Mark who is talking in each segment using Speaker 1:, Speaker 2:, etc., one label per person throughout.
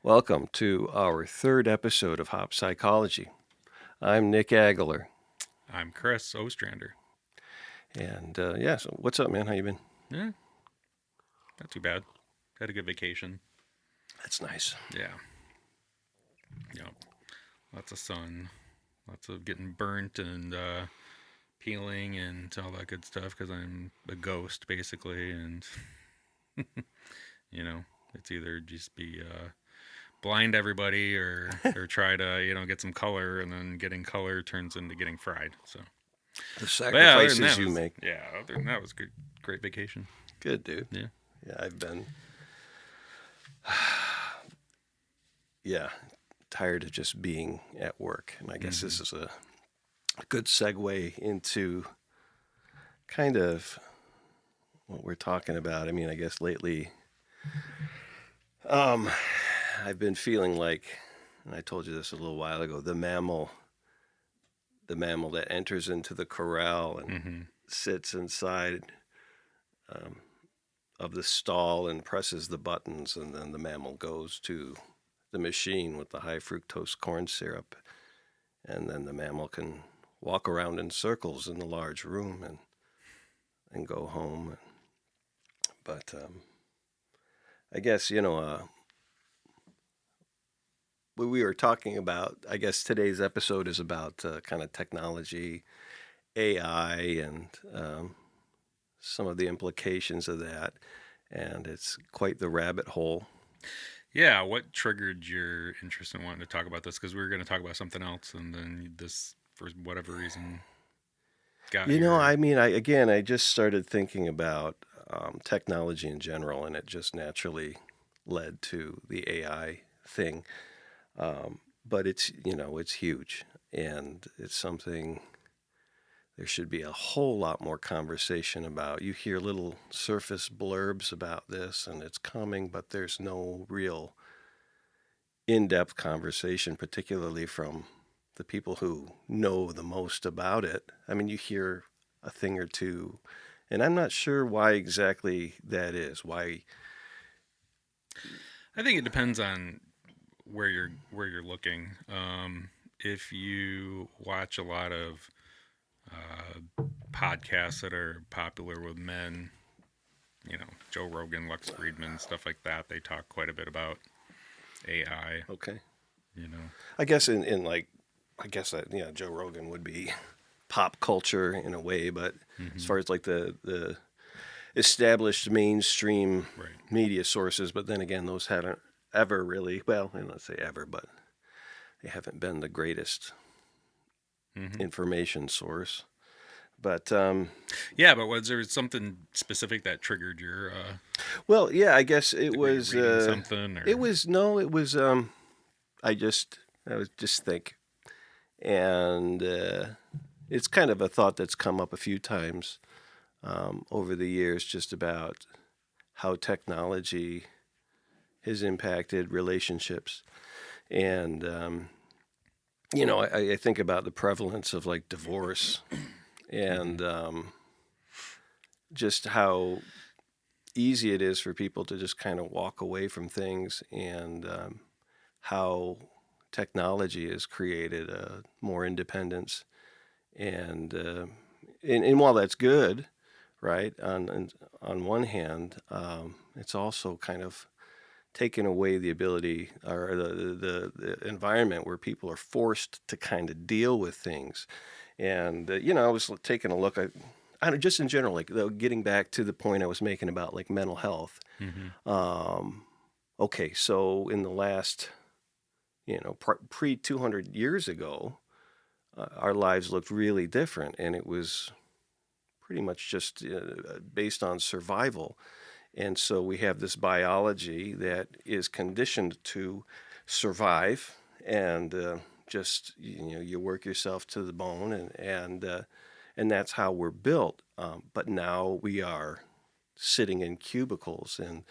Speaker 1: Welcome to our third episode of Hop Psychology. I'm Nick Aguilar,
Speaker 2: I'm Chris Ostrander.
Speaker 1: and so what's up, man? How you been?
Speaker 2: Yeah, not too bad. Had a good vacation.
Speaker 1: That's nice.
Speaker 2: Yeah. Yep. Lots of sun. Lots of getting burnt and peeling and all that good stuff because I'm a ghost basically, and it's either just be blind everybody or try to get some color, and then getting color turns into getting fried. So,
Speaker 1: The
Speaker 2: but yeah, other than
Speaker 1: sacrifices
Speaker 2: that
Speaker 1: you
Speaker 2: was
Speaker 1: make.
Speaker 2: yeah, other than that was good, great vacation.
Speaker 1: Good, dude.
Speaker 2: Yeah.
Speaker 1: Yeah, I've been, yeah, tired of just being at work. And I guess this is a good segue into kind of what we're talking about. I mean, I guess lately, I've been feeling like, and I told you this a little while ago, the mammal that enters into the corral and sits inside of the stall and presses the buttons, and then the mammal goes to the machine with the high fructose corn syrup, and then the mammal can walk around in circles in the large room and go home. But I guess we were talking about. I guess today's episode is about kind of technology, AI, and some of the implications of that. And it's quite the rabbit hole.
Speaker 2: Yeah, what triggered your interest in wanting to talk about this? Because we were going to talk about something else, and then this, for whatever reason, got
Speaker 1: I mean, I just started thinking about technology in general, and it just naturally led to the AI thing. But it's huge, and it's something there should be a whole lot more conversation about. You hear little surface blurbs about this, and it's coming, but there's no real in-depth conversation, particularly from the people who know the most about it. I mean, you hear a thing or two, and I'm not sure why exactly that is. Why?
Speaker 2: I think it depends on where you're looking. If you watch a lot of podcasts that are popular with men, Joe Rogan, Lex Friedman, stuff like that, they talk quite a bit about AI.
Speaker 1: Okay.
Speaker 2: You know.
Speaker 1: I guess Joe Rogan would be pop culture in a way, but as far as like the established mainstream
Speaker 2: Right.
Speaker 1: media sources, but then again, those haven't ever really, well, let's say ever, but they haven't been the greatest information source. But
Speaker 2: yeah, but was there something specific that triggered your?
Speaker 1: Well, yeah, I guess it was
Speaker 2: something. Or?
Speaker 1: It was no, it was. I was just think, and it's kind of a thought that's come up a few times over the years, just about how technology has impacted relationships, and I think about the prevalence of like divorce, and just how easy it is for people to just kind of walk away from things, and how technology has created more independence, and while that's good, right? On one hand, it's also kind of taken away the ability or the environment where people are forced to kind of deal with things. And I was taking a look at, I don't, just in general, like getting back to the point I was making about like mental health. Okay, so in the last, pre 200 years ago, our lives looked really different, and it was pretty much just based on survival. And so we have this biology that is conditioned to survive, and just you work yourself to the bone, and that's how we're built. But now we are sitting in cubicles and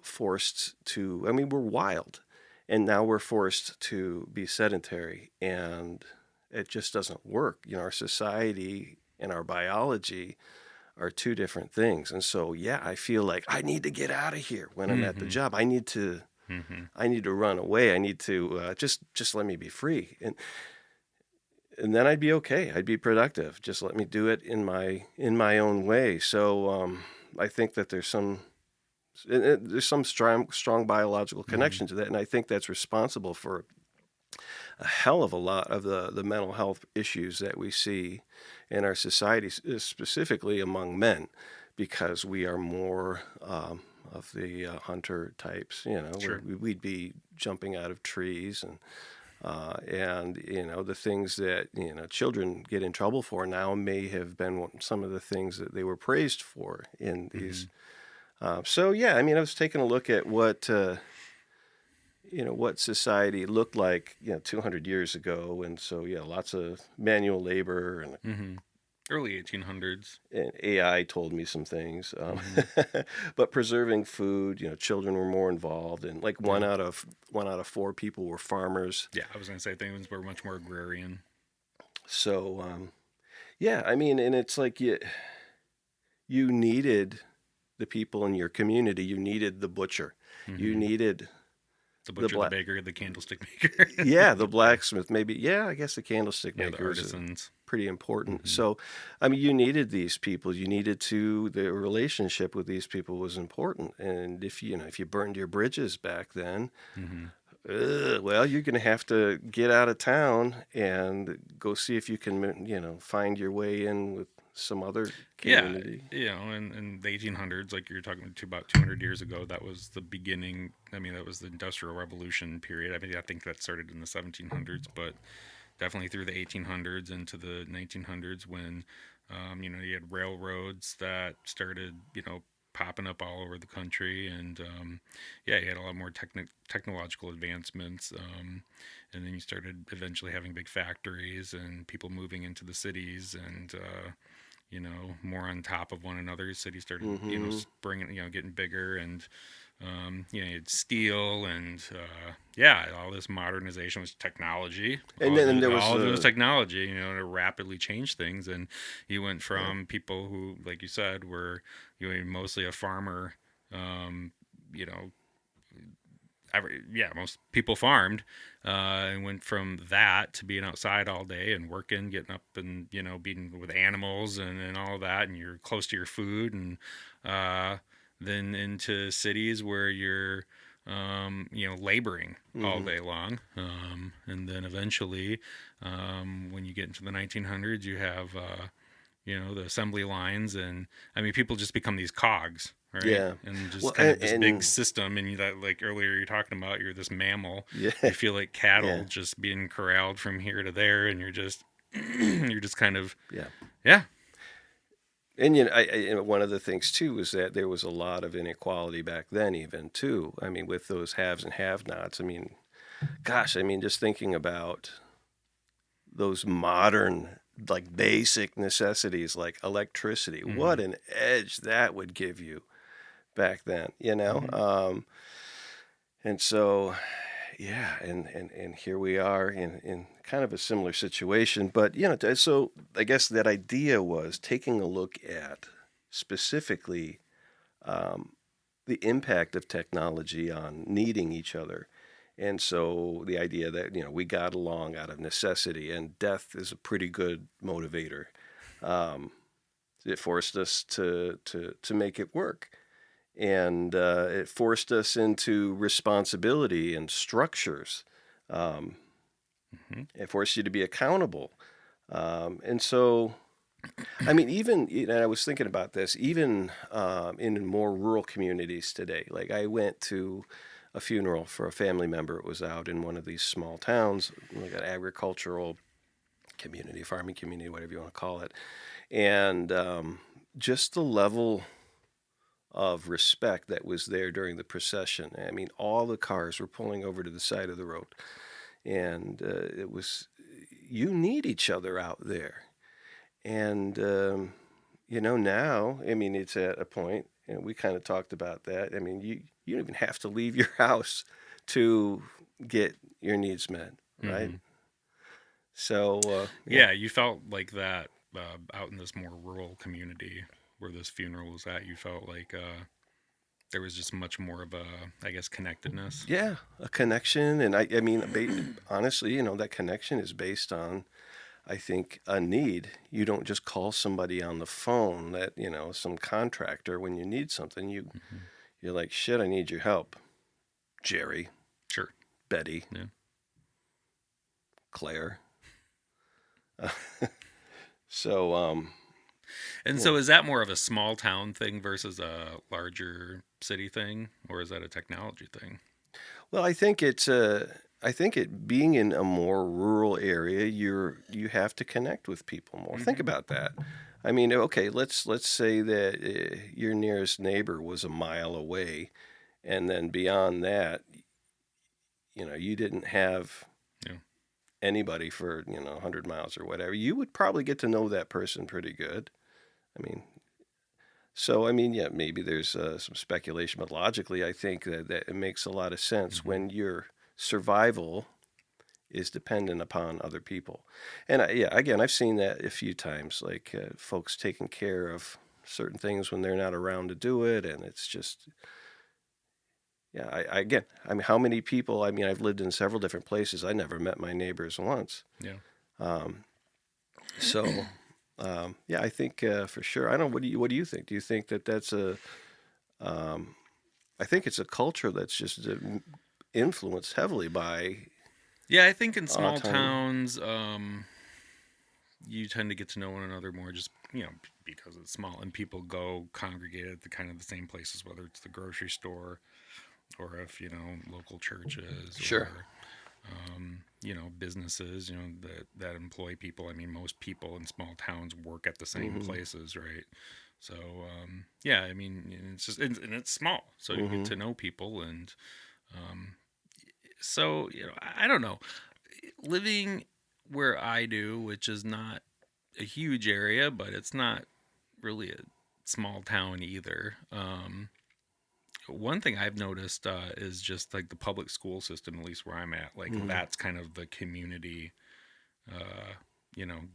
Speaker 1: forced to. I mean, we're wild, and now we're forced to be sedentary, and it just doesn't work. Our society and our biology are two different things. And so, yeah, I feel like I need to get out of here when I'm at the job. I need to
Speaker 2: Mm-hmm.
Speaker 1: I need to run away. I need to just let me be free, and then I'd be okay. I'd be productive. Just let me do it in my own way. So I think that there's some strong biological
Speaker 2: Mm-hmm.
Speaker 1: connection to that, and I think that's responsible for a hell of a lot of the mental health issues that we see in our society, specifically among men, because we are more of the hunter types. You know,
Speaker 2: Sure.
Speaker 1: we'd be jumping out of trees and you know the things that you know children get in trouble for now may have been some of the things that they were praised for in
Speaker 2: Mm-hmm.
Speaker 1: these. So yeah, I mean, I was taking a look at what you know what society looked like 200 years ago, and so yeah, lots of manual labor
Speaker 2: Mm-hmm. Early 1800s.
Speaker 1: and AI told me some things,
Speaker 2: Mm-hmm.
Speaker 1: but preserving food, you know, children were more involved, and like
Speaker 2: Yeah.
Speaker 1: one out of four people were farmers.
Speaker 2: Yeah, I was gonna say things were much more agrarian.
Speaker 1: So yeah, I mean, and it's like you needed the people in your community. You needed the butcher. You
Speaker 2: Mm-hmm.
Speaker 1: needed
Speaker 2: The
Speaker 1: the
Speaker 2: butcher, the
Speaker 1: black.
Speaker 2: baker, the candlestick maker.
Speaker 1: Yeah, the
Speaker 2: Yeah.
Speaker 1: blacksmith. Maybe. Yeah, I guess the candlestick
Speaker 2: Yeah, the
Speaker 1: maker is
Speaker 2: artisans.
Speaker 1: pretty important.
Speaker 2: Mm-hmm.
Speaker 1: So, I mean, you needed these people. You needed to. The relationship with these people was important. And if you know, if you burned your bridges back then,
Speaker 2: Mm-hmm.
Speaker 1: well, you're going to have to get out of town and go see if you can, you know, find your way in with some other
Speaker 2: Yeah,
Speaker 1: community.
Speaker 2: you know, in the 1800s, like you're talking to about 200 years ago, that was the beginning. I mean, that was the Industrial Revolution period. I mean, I think that started in the 1700s, but definitely through the 1800s into the 1900s when, you know, you had railroads that started, you know, popping up all over the country. And, yeah, you had a lot more technological advancements. And then you started eventually having big factories and people moving into the cities and, you know, more on top of one another. Cities started, you know,
Speaker 1: Hmm.
Speaker 2: springing, you know, getting bigger, and you know, you had steel, and yeah, all this modernization was technology.
Speaker 1: And then there was
Speaker 2: All of it was
Speaker 1: a
Speaker 2: technology, you know, to rapidly change things. And you went
Speaker 1: yeah.
Speaker 2: from people who, like you said, were you know mostly a farmer, you know, yeah, most people farmed, and went from that to being outside all day and working, getting up and you know being with animals and all that, and you're close to your food, and uh, then into cities where you're you know laboring all
Speaker 1: Hmm.
Speaker 2: day long, and then eventually when you get into the 1900s, you have you know the assembly lines, and I mean people just become these cogs, right,
Speaker 1: Yeah.
Speaker 2: and just
Speaker 1: Well,
Speaker 2: kind of this big
Speaker 1: and
Speaker 2: system. And that, like earlier you're talking about, you're this mammal,
Speaker 1: yeah,
Speaker 2: you feel like cattle
Speaker 1: yeah,
Speaker 2: just being corralled from here to there, and you're just you're just kind of
Speaker 1: yeah.
Speaker 2: yeah.
Speaker 1: And you know, one of the things too was that there was a lot of inequality back then, even too. I mean, with those haves and have-nots. I mean, gosh, I mean, just thinking about those modern, like basic necessities like electricity,
Speaker 2: Mm-hmm.
Speaker 1: what an edge that would give you back then, you know?
Speaker 2: Mm-hmm.
Speaker 1: And so, yeah, and here we are in kind of a similar situation. But, you know, so I guess that idea was taking a look at specifically um, the impact of technology on needing each other. And so the idea that, you know, we got along out of necessity and death is a pretty good motivator. Um, it forced us to make it work. And it forced us into responsibility and structures. Um,
Speaker 2: Mm-hmm.
Speaker 1: it forced you to be accountable. And so I mean, even you know, I was thinking about this, even in more rural communities today. Like I went to a funeral for a family member. It was out in one of these small towns, like an agricultural community, farming community, whatever you want to call it. And just the level of respect that was there during the procession. I mean, all the cars were pulling over to the side of the road, and it was you need each other out there. And you know, now, I mean, it's at a point, and we kind of talked about that. I mean, you don't even have to leave your house to get your needs met, right?
Speaker 2: Mm-hmm.
Speaker 1: So, yeah.
Speaker 2: Yeah, you felt like that out in this more rural community where this funeral was at. You felt like there was just much more of a, I guess, connectedness.
Speaker 1: Yeah, a connection, and I mean, honestly, that connection is based on, I think, a need. You don't just call somebody on the phone that, some contractor when you need something.
Speaker 2: Hmm.
Speaker 1: You're like, shit, I need your help, Jerry,
Speaker 2: Sure.
Speaker 1: Betty,
Speaker 2: Yeah.
Speaker 1: Claire. So,
Speaker 2: And
Speaker 1: yeah.
Speaker 2: so, is that more of a small town thing versus a larger city thing, or is that a technology thing?
Speaker 1: Well, I think it being in a more rural area, you have to connect with people more. Think
Speaker 2: Hmm.
Speaker 1: about that. I mean, okay, let's say that your nearest neighbor was a mile away, and then beyond that, you didn't have
Speaker 2: Yeah.
Speaker 1: anybody for 100 miles or whatever. You would probably get to know that person pretty good. I mean, so I mean, yeah, maybe there's some speculation, but logically, I think that it makes a lot of sense
Speaker 2: Hmm.
Speaker 1: when your survival is dependent upon other people. And yeah, again, I've seen that a few times, like folks taking care of certain things when they're not around to do it, and it's just, yeah. Again, I mean, how many people? I mean, I've lived in several different places. I never met my neighbors once.
Speaker 2: Yeah.
Speaker 1: Um, so, yeah, I think for sure. I don't know. What do you think? Do you think that that's a um, I think it's a culture that's just influenced heavily by
Speaker 2: Yeah, I think in small
Speaker 1: autonomy.
Speaker 2: towns, you tend to get to know one another more, just because it's small, and people go congregate at the kind of the same places, whether it's the grocery store or if local churches
Speaker 1: Sure.
Speaker 2: or businesses that employ people. I mean, most people in small towns work at the same
Speaker 1: Mm-hmm.
Speaker 2: places, right? So yeah, I mean, and it's just and it's small, so you get
Speaker 1: Mm-hmm.
Speaker 2: to know people, and um, so I don't know, living where I do, which is not a huge area, but it's not really a small town either. One thing I've noticed is just like the public school system, at least where I'm at, like
Speaker 1: Mm-hmm.
Speaker 2: that's kind of the community,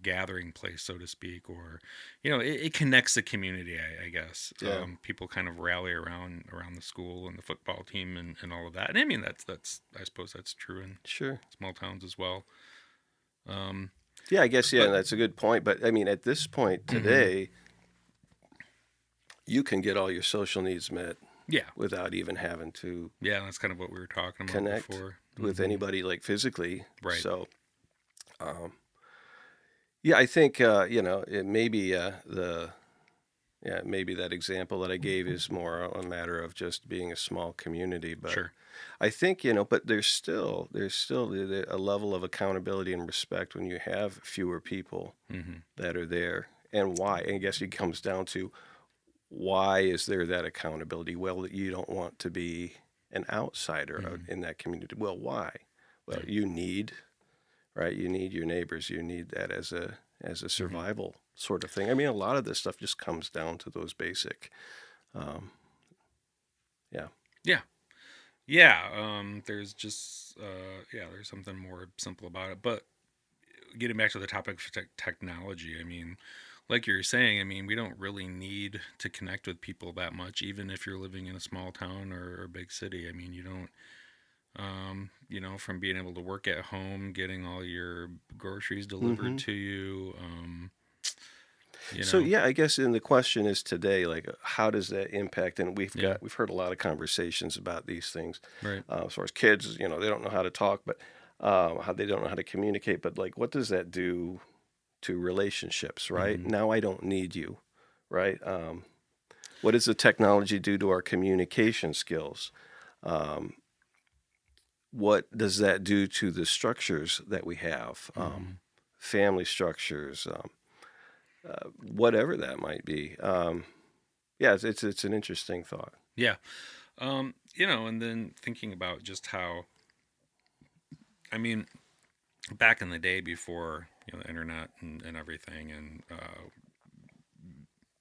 Speaker 2: gathering place, so to speak, or it connects the community, I guess.
Speaker 1: Yeah.
Speaker 2: People kind of rally around the school and the football team and all of that. And I mean, that's I suppose that's true in
Speaker 1: Sure.
Speaker 2: small towns as well. Um,
Speaker 1: Yeah, I guess, yeah,
Speaker 2: but
Speaker 1: that's a good point. But I mean, at this point
Speaker 2: mhm,
Speaker 1: today, you can get all your social needs met
Speaker 2: yeah,
Speaker 1: without even having to
Speaker 2: yeah, that's kind of what we were talking about
Speaker 1: connect
Speaker 2: before.
Speaker 1: with
Speaker 2: Hmm.
Speaker 1: anybody like physically.
Speaker 2: Right.
Speaker 1: So, um, yeah, I think it maybe maybe that example that I gave is more a matter of just being a small community. But
Speaker 2: Sure.
Speaker 1: I think but there's still a level of accountability and respect when you have fewer people
Speaker 2: Hmm.
Speaker 1: that are there, and why. And I guess it comes down to, why is there that accountability? Well, you don't want to be an outsider
Speaker 2: Hmm.
Speaker 1: in that community. Well, why? Well,
Speaker 2: Yeah.
Speaker 1: you need, right? You need your neighbors. You need that as a
Speaker 2: Hmm.
Speaker 1: survival sort of thing. I mean, a lot of this stuff just comes down to those basic, um, yeah.
Speaker 2: Yeah. Yeah. There's just yeah, there's something more simple about it. But getting back to the topic of technology, I mean, like you're saying, I mean, we don't really need to connect with people that much, even if you're living in a small town or a big city. I mean, you don't, from being able to work at home, getting all your groceries delivered
Speaker 1: Hmm.
Speaker 2: to you, you
Speaker 1: So
Speaker 2: know,
Speaker 1: yeah, I guess, and the question is today, like, how does that impact? And
Speaker 2: yeah,
Speaker 1: we've heard a lot of conversations about these things,
Speaker 2: right.
Speaker 1: as far as kids, they don't know how to talk, but how they don't know how to communicate. But like, what does that do to relationships? Right
Speaker 2: Hmm.
Speaker 1: now, I don't need you, right? What does the technology do to our communication skills? Um, what does that do to the structures that we have?
Speaker 2: Hmm.
Speaker 1: Family structures, whatever that might be. Yeah, it's an interesting thought.
Speaker 2: Yeah. And then thinking about just how, I mean, back in the day before the internet and everything, and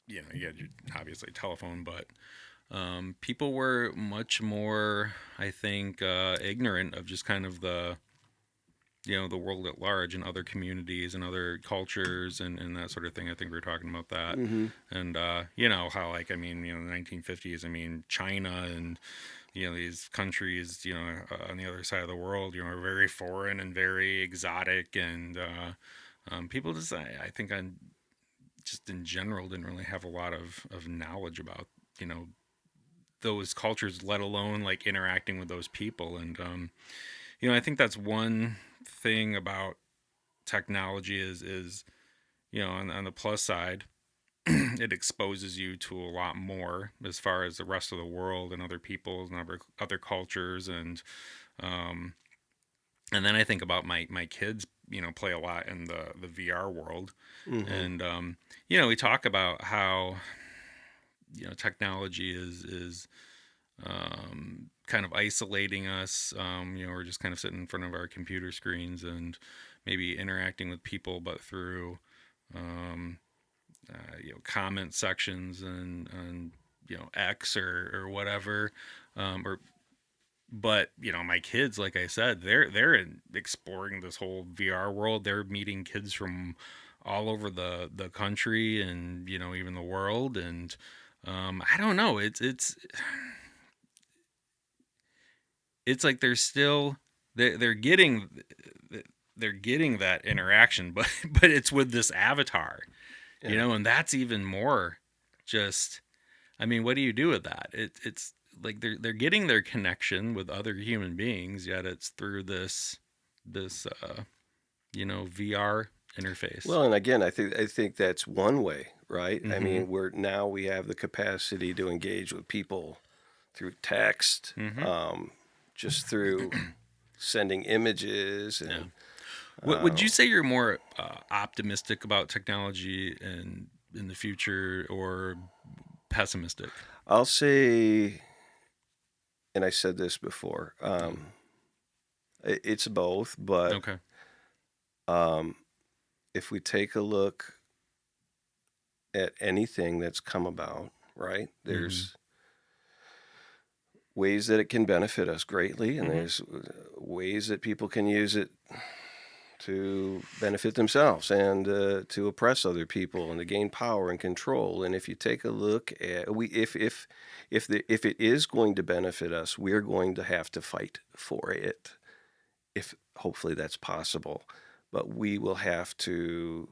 Speaker 2: you had your, obviously telephone, but people were much more, I think, ignorant of just kind of the the world at large and other communities and other cultures and that sort of thing. I think we were talking about that.
Speaker 1: Mm-hmm.
Speaker 2: And how, like, I mean, the 1950s, I mean, China and these countries, on the other side of the world, are very foreign and very exotic, and people just, I think, on just in general, didn't really have a lot of knowledge about you know those cultures, let alone like interacting with those people. And I think that's one thing about technology is on the plus side, it exposes you to a lot more as far as the rest of the world and other peoples and other cultures. Um, and then I think about my kids, play a lot in the VR world.
Speaker 1: Mm-hmm.
Speaker 2: And we talk about how technology is kind of isolating us. We're just kind of sitting in front of our computer screens and maybe interacting with people, but through um, comment sections and X or whatever. Or but my kids, like I said, they're exploring this whole VR world. They're meeting kids from all over the country and even the world. And I don't know. It's like they're getting they're getting that interaction, but but it's with this avatar,
Speaker 1: Yeah.
Speaker 2: and that's even more just. I mean, what do you do with that? It's like they're getting their connection with other human beings, yet it's through this VR interface.
Speaker 1: Well, and again, I think that's one way, right? I
Speaker 2: Mm-hmm.
Speaker 1: mean, we have the capacity to engage with people through text,
Speaker 2: Mm-hmm.
Speaker 1: just through sending images,
Speaker 2: Yeah.
Speaker 1: and
Speaker 2: Would
Speaker 1: uh,
Speaker 2: you say you're more optimistic about technology and in the future, or pessimistic?
Speaker 1: I'll say, and I said this before,
Speaker 2: Yeah.
Speaker 1: it's both, but
Speaker 2: Okay.
Speaker 1: um, if we take a look at anything that's come about, right,
Speaker 2: Mm-hmm.
Speaker 1: there's ways that it can benefit us greatly, and
Speaker 2: Mm-hmm.
Speaker 1: there's ways that people can use it to benefit themselves and to oppress other people and to gain power and control. And if you take a look at if it is going to benefit us, we're going to have to fight for it. If hopefully that's possible, but we will have to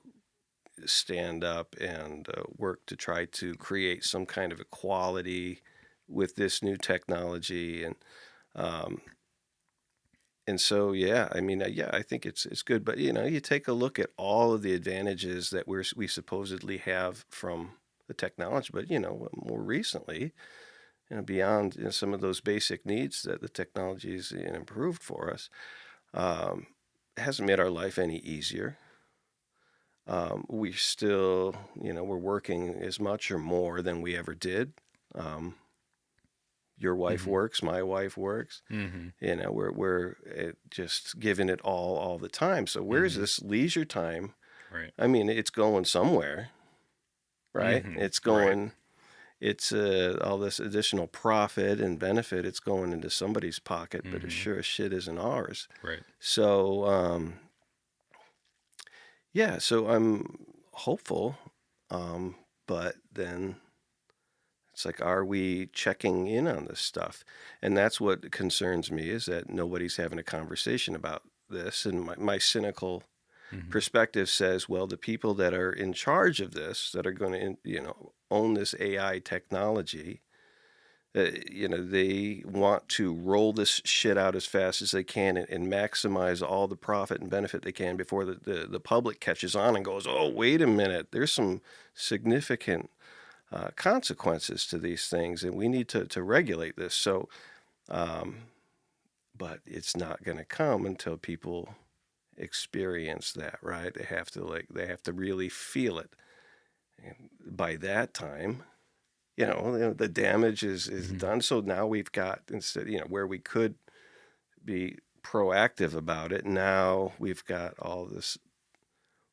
Speaker 1: stand up and work to try to create some kind of equality with this new technology. Um, and so, yeah, I mean, yeah, I think it's good, but you take a look at all of the advantages that we supposedly have from the technology, but more recently, beyond some of those basic needs that the technology has improved for us, um, it hasn't made our life any easier. We still, we're working as much or more than we ever did. Um, your wife
Speaker 2: Mm-hmm.
Speaker 1: works, my wife works.
Speaker 2: Mm-hmm.
Speaker 1: We're just giving it all the time. So where's
Speaker 2: Mm-hmm.
Speaker 1: this leisure time?
Speaker 2: Right.
Speaker 1: I mean, it's going somewhere, right?
Speaker 2: Mm-hmm.
Speaker 1: It's
Speaker 2: Right.
Speaker 1: going. It's all this additional profit and benefit. It's going into somebody's pocket, but it
Speaker 2: Mm-hmm.
Speaker 1: sure as shit isn't ours.
Speaker 2: Right.
Speaker 1: So yeah. So I'm hopeful, um, but then it's like, are we checking in on this stuff? And that's what concerns me, is that nobody's having a conversation about this. And my cynical
Speaker 2: Mm-hmm.
Speaker 1: perspective says, well, the people that are in charge of this, that are going to, own this AI technology, they want to roll this shit out as fast as they can and maximize all the profit and benefit they can before the public catches on and goes, oh, wait a minute, there's some significant consequences to these things, and we need to regulate this. So, um, but it's not going to come until people experience that, right? They have to really feel it. And by that time, the damage is
Speaker 2: Mm-hmm.
Speaker 1: done. So now we've got, instead, where we could be proactive about it, now we've got all this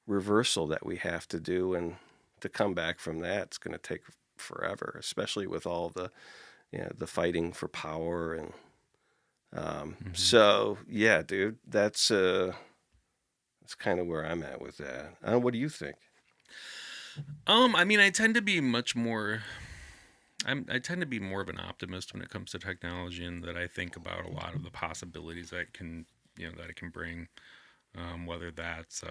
Speaker 1: reversal that we have to do, and to come back from that, it's going to take forever, especially with all the fighting for power. And
Speaker 2: Mm-hmm.
Speaker 1: so, yeah, dude, that's That's kind of where I'm at with that. What do you think?
Speaker 2: I mean, I tend to be much more. I tend to be more of an optimist when it comes to technology, and that I think about a lot of the possibilities that that it can bring. Whether that's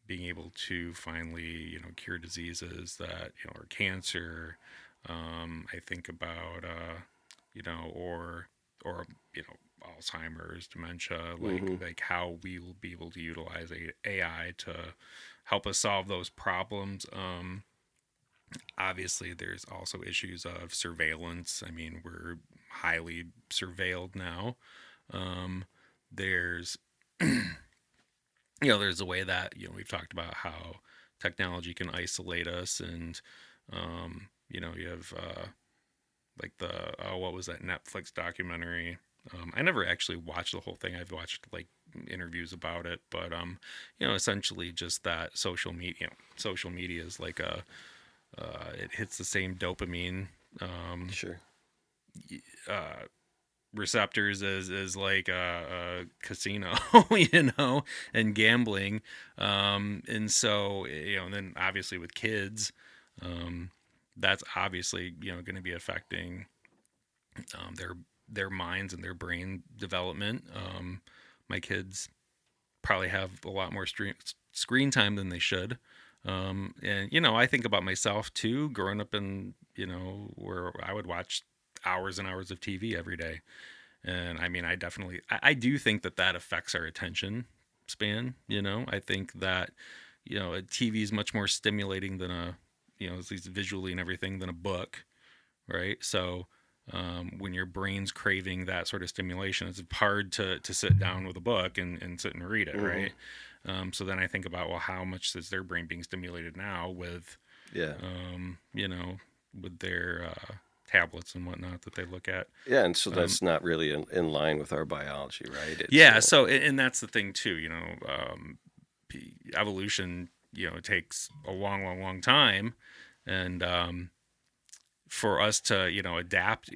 Speaker 2: being able to finally, cure diseases that or cancer. I think about or Alzheimer's, dementia,
Speaker 1: Mm-hmm.
Speaker 2: like how we will be able to utilize AI to help us solve those problems. Obviously, there's also issues of surveillance. I mean, we're highly surveilled now. Um, there's there's a way that we've talked about how technology can isolate us, and you have like the what was that Netflix documentary? I never actually watched the whole thing. I've watched like interviews about it, but essentially just that social media is like a it hits the same dopamine um,
Speaker 1: Sure.
Speaker 2: uh, receptors as like a casino, and gambling. And so, and then obviously with kids, um, that's obviously, going to be affecting their minds and their brain development. My kids probably have a lot more screen time than they should. And I think about myself too, growing up in where I would watch hours and hours of TV every day. And I mean, I do think that affects our attention span. I think that a TV is much more stimulating than at least visually and everything, than a book, right? So when your brain's craving that sort of stimulation, it's hard to sit down with a book and sit and read it,
Speaker 1: Mm-hmm.
Speaker 2: right? So then I think about, well, how much is their brain being stimulated now with,
Speaker 1: Yeah.
Speaker 2: um, you know, with their tablets and whatnot that they look at.
Speaker 1: Yeah, and so
Speaker 2: Um,
Speaker 1: that's not really in line with our biology, right? It's
Speaker 2: yeah. So, and that's the thing too, evolution, it takes a long, long, long time. And, for us to adapt,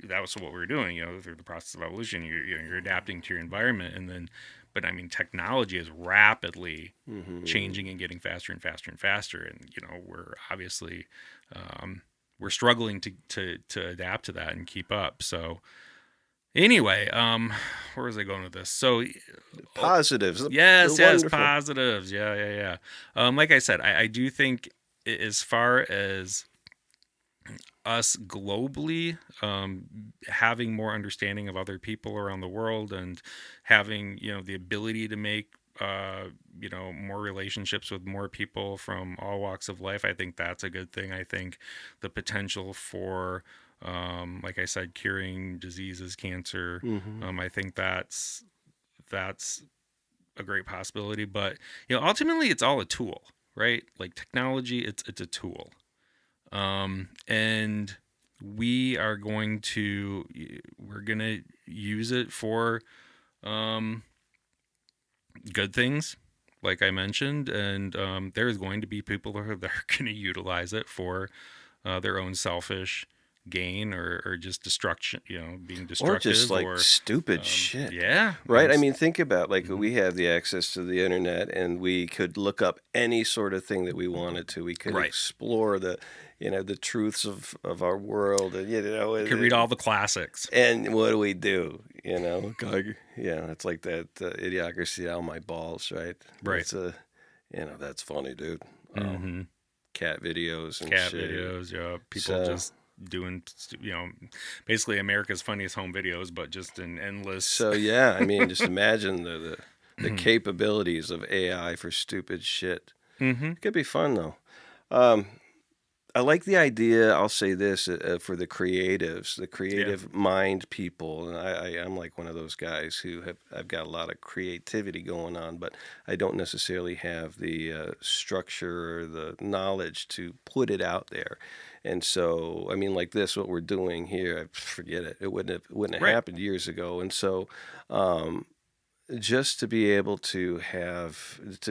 Speaker 2: that was what we were doing, through the process of evolution. You're adapting to your environment, and then, but I mean, technology is rapidly
Speaker 1: mm-hmm.
Speaker 2: changing and getting faster and faster and faster, and we're obviously we're struggling to adapt to that and keep up. So anyway, where was I going with this? So oh,
Speaker 1: Positives. They're
Speaker 2: yes,
Speaker 1: wonderful.
Speaker 2: positives, yeah. Like I said, I do think, as far as us globally, having more understanding of other people around the world, and having the ability to make more relationships with more people from all walks of life, I think that's a good thing. I think the potential for, like I said, curing diseases, cancer,
Speaker 1: Mm-hmm.
Speaker 2: I think that's a great possibility. But ultimately it's all a tool, right? Like technology, it's a tool. And we're going to use it for um, good things, like I mentioned. And there's going to be people that are going to utilize it for their own selfish gain, or just destruction, being
Speaker 1: Or just
Speaker 2: destructive,
Speaker 1: like
Speaker 2: or
Speaker 1: stupid shit.
Speaker 2: yeah,
Speaker 1: Right? I mean, think about like
Speaker 2: mhm.
Speaker 1: we have the access to the internet and we could look up any sort of thing that we wanted to. We could
Speaker 2: Right.
Speaker 1: explore the truths of our world, and
Speaker 2: You can read all the classics.
Speaker 1: and what do we do? Yeah, it's like that idiocracy on my balls, right?
Speaker 2: Right.
Speaker 1: That's that's funny, dude.
Speaker 2: Mm-hmm.
Speaker 1: Cat videos and
Speaker 2: Cat
Speaker 1: shit.
Speaker 2: videos, yeah, people
Speaker 1: So,
Speaker 2: just doing, basically America's Funniest Home Videos, but just in endless.
Speaker 1: so yeah, I mean, just imagine the capabilities of AI for stupid shit.
Speaker 2: Mm-hmm.
Speaker 1: It could be fun though. Um, I like the idea. I'll say this for the creatives, the
Speaker 2: Yeah.
Speaker 1: creative mind people. And I'm like one of those guys who I've got a lot of creativity going on, but I don't necessarily have the structure or the knowledge to put it out there. And so, I mean, like this, what we're doing here, forget it. It wouldn't have
Speaker 2: Right.
Speaker 1: happened years ago. And so, um, just to be able to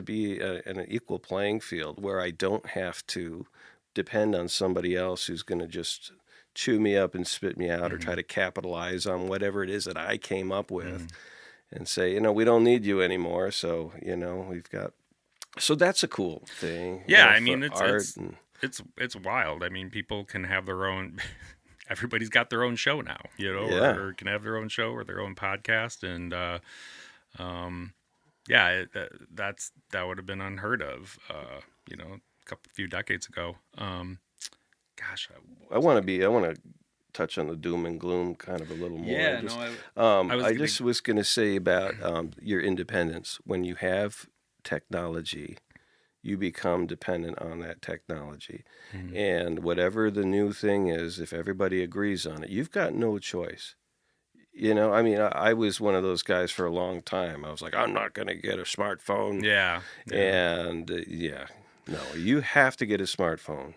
Speaker 1: be in an equal playing field where I don't have to depend on somebody else who's going to just chew me up and spit me out or try
Speaker 2: Mm-hmm.
Speaker 1: to capitalize on whatever it is that I came up with.
Speaker 2: Mm-hmm.
Speaker 1: and say, we don't need you anymore. So, we've got, so that's a cool thing,
Speaker 2: Yeah, I
Speaker 1: for
Speaker 2: mean
Speaker 1: art. And
Speaker 2: it's wild. I mean, people can have their own. Everybody's got their own show now,
Speaker 1: yeah,
Speaker 2: or can have their own show or their own podcast, and um, yeah, that would have been unheard of, a few decades ago. Gosh, what was I?
Speaker 1: I want to touch on the doom and gloom kind of a little more.
Speaker 2: Yeah, no, I was
Speaker 1: I
Speaker 2: gonna.
Speaker 1: just was going to say about your independence. When you have technology, you become dependent on that technology.
Speaker 2: Mhm.
Speaker 1: And whatever the new thing is, if everybody agrees on it, you've got no choice. I mean, I was one of those guys for a long time. I was like, I'm not going to get a smartphone.
Speaker 2: Yeah, yeah.
Speaker 1: And yeah, no, you have to get a smartphone.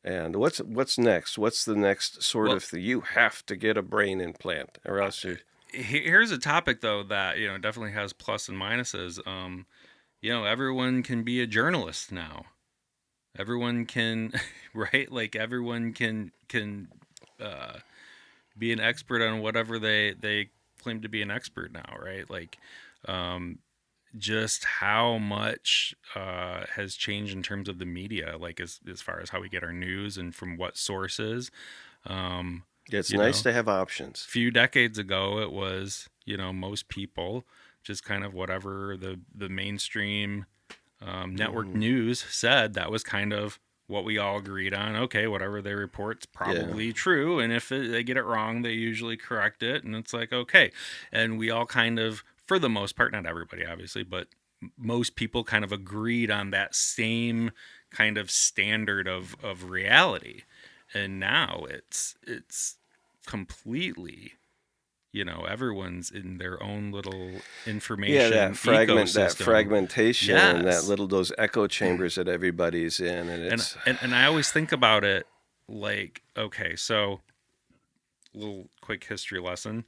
Speaker 1: And what's next? What's the next sort
Speaker 2: Well,
Speaker 1: of thing? You have to get a brain implant, or else you.
Speaker 2: here's a topic though that definitely has plus and minuses. Everyone can be a journalist now. Everyone can, right? Like everyone can uh, be an expert on whatever they claim to be an expert now, right? Like, um, just how much has changed in terms of the media, like as far as how we get our news and from what sources. Um,
Speaker 1: It's
Speaker 2: you
Speaker 1: nice
Speaker 2: know,
Speaker 1: to have options.
Speaker 2: few decades ago, it was most people just kind of whatever the mainstream network
Speaker 1: Hmm.
Speaker 2: news said. That was kind of what we all agreed on. Okay, whatever they report's
Speaker 1: Yeah.
Speaker 2: probably true, and if they get it wrong, they usually correct it, and it's like okay, and we all kind of, for the most part, not everybody obviously, but most people kind of agreed on that same kind of standard of reality, and now it's completely, everyone's in their own little
Speaker 1: Yeah,
Speaker 2: information
Speaker 1: that
Speaker 2: ecosystem.
Speaker 1: fragmentation, and
Speaker 2: Yes.
Speaker 1: those echo chambers that everybody's in, and
Speaker 2: and
Speaker 1: it's.
Speaker 2: and I always think about it like, okay, so little quick history lesson.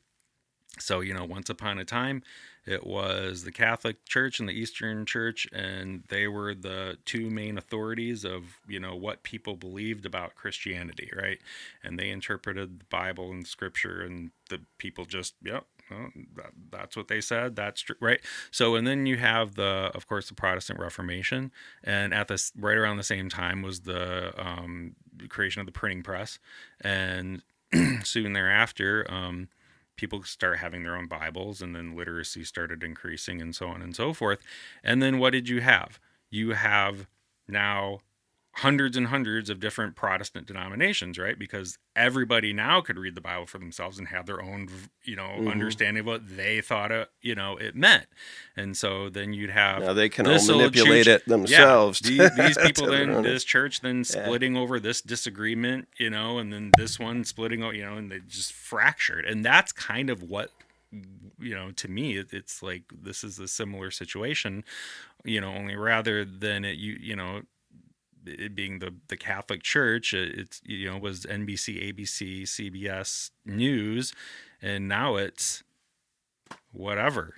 Speaker 2: So, once upon a time, it was the Catholic Church and the Eastern Church, and they were the two main authorities of, what people believed about Christianity, right? And they interpreted the Bible and Scripture, and the people just, yep, well, that's what they said. That's true, right? So, and then you have of course, the Protestant Reformation, and at this right around the same time was the creation of the printing press, and soon thereafter, people start having their own Bibles, and then literacy started increasing, and so on and so forth. And then what did you have? You have now hundreds and hundreds of different Protestant denominations, right? Because everybody now could read the Bible for themselves and have their own,
Speaker 1: Hmm.
Speaker 2: understanding of what they thought it meant. And so then you'd have
Speaker 1: Now they can all
Speaker 2: this little
Speaker 1: manipulate
Speaker 2: church,
Speaker 1: it
Speaker 2: yeah,
Speaker 1: themselves
Speaker 2: these
Speaker 1: to
Speaker 2: people,
Speaker 1: their
Speaker 2: then
Speaker 1: own.
Speaker 2: this church then
Speaker 1: Yeah.
Speaker 2: splitting over this disagreement, and then this one splitting, and they just fractured. And that's kind of what, to me, it's like this is a similar situation, only rather than it being the Catholic Church, it's was NBC, ABC, CBS News, and now it's whatever.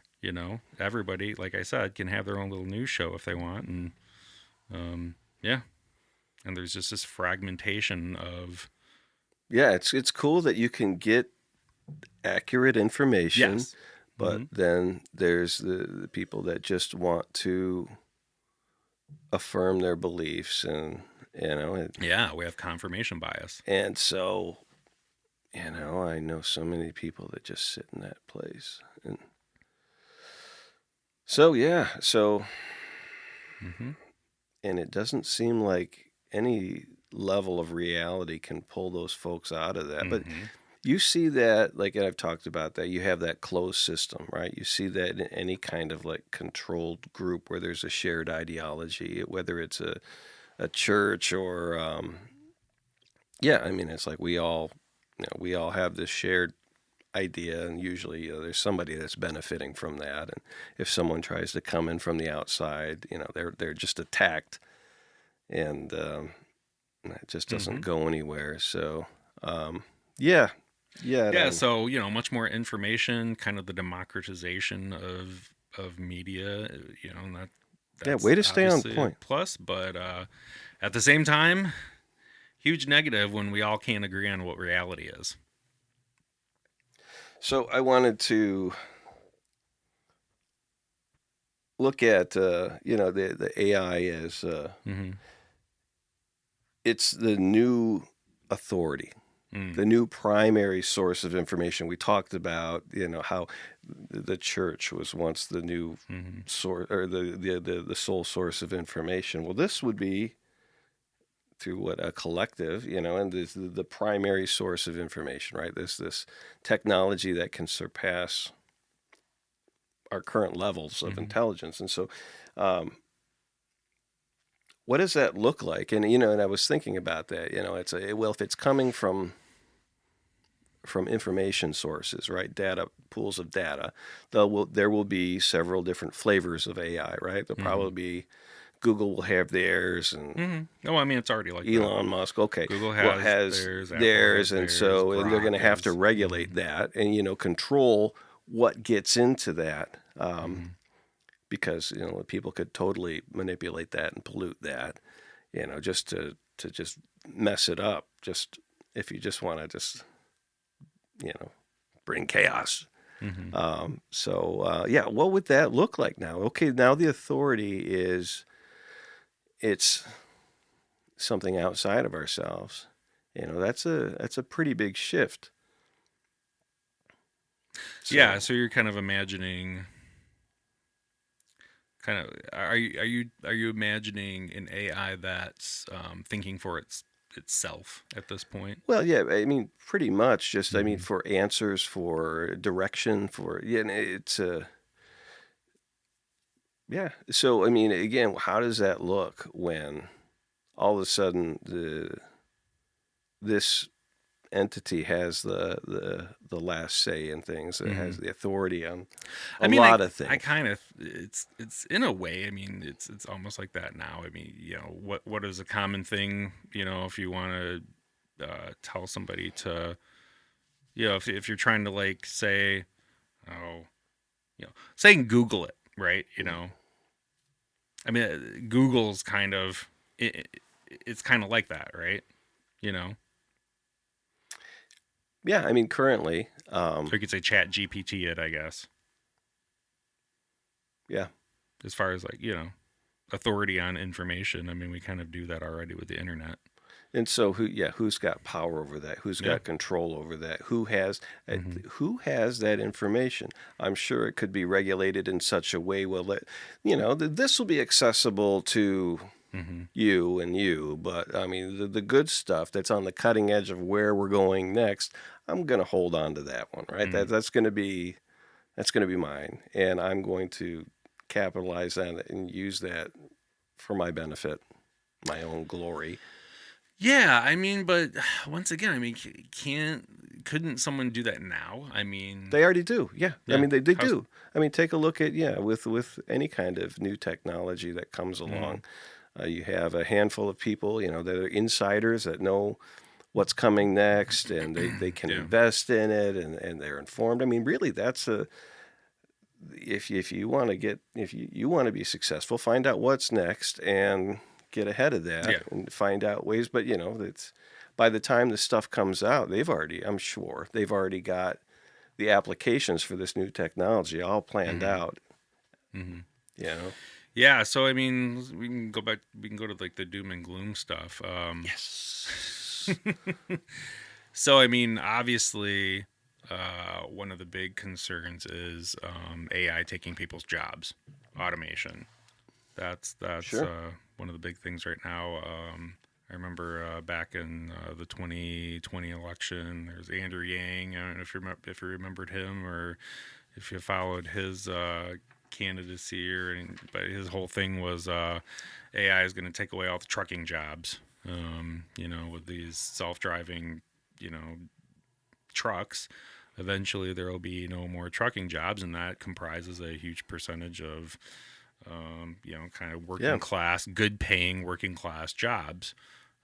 Speaker 2: Everybody, like I said, can have their own little news show if they want, and yeah, and there's just this fragmentation of
Speaker 1: Yeah, it's cool that you can get accurate information,
Speaker 2: yes,
Speaker 1: but then there's the people that just want to affirm their beliefs, and
Speaker 2: yeah, we have confirmation bias.
Speaker 1: and so I know so many people that just sit in that place, and so yeah,
Speaker 2: Hmm.
Speaker 1: and it doesn't seem like any level of reality can pull those folks out of that. But
Speaker 2: Hmm.
Speaker 1: you see that, like I've talked about, that you have that closed system, right? You see that in any kind of like controlled group where there's a shared ideology, whether it's a church or yeah, I mean, it's like we all have this shared idea, and usually there's somebody that's benefiting from that, and if someone tries to come in from the outside, they're just attacked, and it just doesn't
Speaker 2: Hmm.
Speaker 1: go anywhere. So yeah, yeah,
Speaker 2: Yeah, so much more information, kind of the democratization of media, and
Speaker 1: yeah. Way
Speaker 2: that's
Speaker 1: to stay on
Speaker 2: obviously a
Speaker 1: point.
Speaker 2: plus, but at the same time, huge negative when we all can't agree on what reality is.
Speaker 1: So I wanted to look at the AI as
Speaker 2: Mm-hmm.
Speaker 1: it's the new authority,
Speaker 2: Mm.
Speaker 1: the new primary source of information. We talked about how the church was once the new
Speaker 2: Mm-hmm.
Speaker 1: source, or the sole source of information. Well, this would be through what a collective, and this the primary source of information, right? This technology that can surpass our current levels of
Speaker 2: Mm-hmm.
Speaker 1: intelligence. And so what does that look like? And I was thinking about that. Well, if it's coming from information sources, right? Data pools of data. There will be several different flavors of AI, right? There'll
Speaker 2: Mm-hmm.
Speaker 1: probably be Google will have theirs, and
Speaker 2: Mm-hmm. Oh, I mean, it's already like that.
Speaker 1: Elon Musk, okay,
Speaker 2: Google
Speaker 1: well,
Speaker 2: has
Speaker 1: has
Speaker 2: theirs, Apple has
Speaker 1: theirs,
Speaker 2: theirs,
Speaker 1: and they're
Speaker 2: Grok
Speaker 1: going to have to
Speaker 2: is. Mm-hmm.
Speaker 1: regulate that, and control what gets into that,
Speaker 2: Mm-hmm.
Speaker 1: because people could totally manipulate that and pollute that, just to just mess it up. Just if you just want to just bring chaos.
Speaker 2: Mm-hmm.
Speaker 1: Yeah, what would that look like now? Okay, now the authority it's something outside of ourselves. That's a pretty big shift.
Speaker 2: Yeah,
Speaker 1: So
Speaker 2: so you're kind of imagining, kind of, are you imagining an AI that's thinking for itself at this point?
Speaker 1: well, yeah, I mean, pretty much just, I mean,
Speaker 2: Mm-hmm.
Speaker 1: for answers, for direction, for and it's yeah. So I mean, again, how does that look when all of a sudden this entity has the last say in things. It
Speaker 2: Mm-hmm.
Speaker 1: has the authority on a
Speaker 2: I mean, I
Speaker 1: lot of
Speaker 2: I
Speaker 1: things.
Speaker 2: kind of it's in a way. I mean, it's almost like that now. I mean, what is a common thing? If you want to tell somebody to, if you're trying to like say, oh, saying Google it, right? I mean, Google's kind of it's kind of like that, right? You know,
Speaker 1: Yeah, I mean, currently,
Speaker 2: so you could say Chat GPT it, I guess,
Speaker 1: yeah.
Speaker 2: as far as like authority on information. I mean, we kind of do that already with the internet.
Speaker 1: And so who's got power over that? Who's
Speaker 2: Yeah.
Speaker 1: got control over that?
Speaker 2: Mm-hmm.
Speaker 1: Who has that information? I'm sure it could be regulated in such a way well that this will be accessible to
Speaker 2: Mm-hmm.
Speaker 1: you and you, but I mean the good stuff that's on the cutting edge of where we're going next, I'm going to hold on to that one, right?
Speaker 2: Mm-hmm.
Speaker 1: That's going to be mine, and I'm going to capitalize on it and use that for my benefit, my own glory.
Speaker 2: Yeah, I mean, but once again, I mean, couldn't someone do that now? I mean,
Speaker 1: They already do. Yeah. I
Speaker 2: yeah,
Speaker 1: mean, they
Speaker 2: how's
Speaker 1: do. I mean, take a look at, yeah, with any kind of new technology that comes
Speaker 2: mm-hmm.
Speaker 1: along. You have a handful of people, that are insiders that know what's coming next, and they can
Speaker 2: Yeah.
Speaker 1: invest in it, and they're informed. I mean, really, that's if you want to if you want to be successful, find out what's next and get ahead of that
Speaker 2: Yeah.
Speaker 1: and find out ways. But it's by the time the stuff comes out, I'm sure they've already got the applications for this new technology all planned
Speaker 2: Mm-hmm.
Speaker 1: out.
Speaker 2: Mm-hmm.
Speaker 1: You know.
Speaker 2: Yeah. So I mean, we can go back. We can go to like the doom and gloom stuff.
Speaker 1: Yes.
Speaker 2: So I mean, obviously, one of the big concerns is AI taking people's jobs, automation. That's
Speaker 1: Sure.
Speaker 2: one of the big things right now. I remember back in the 2020 election, there's Andrew Yang. I don't know if you remembered him or if you followed his candidacy, but his whole thing was AI is going to take away all the trucking jobs. With these self-driving, you know, trucks, eventually there will be no more trucking jobs, and that comprises a huge percentage of kind of
Speaker 1: Yeah.
Speaker 2: working class, good paying working class jobs.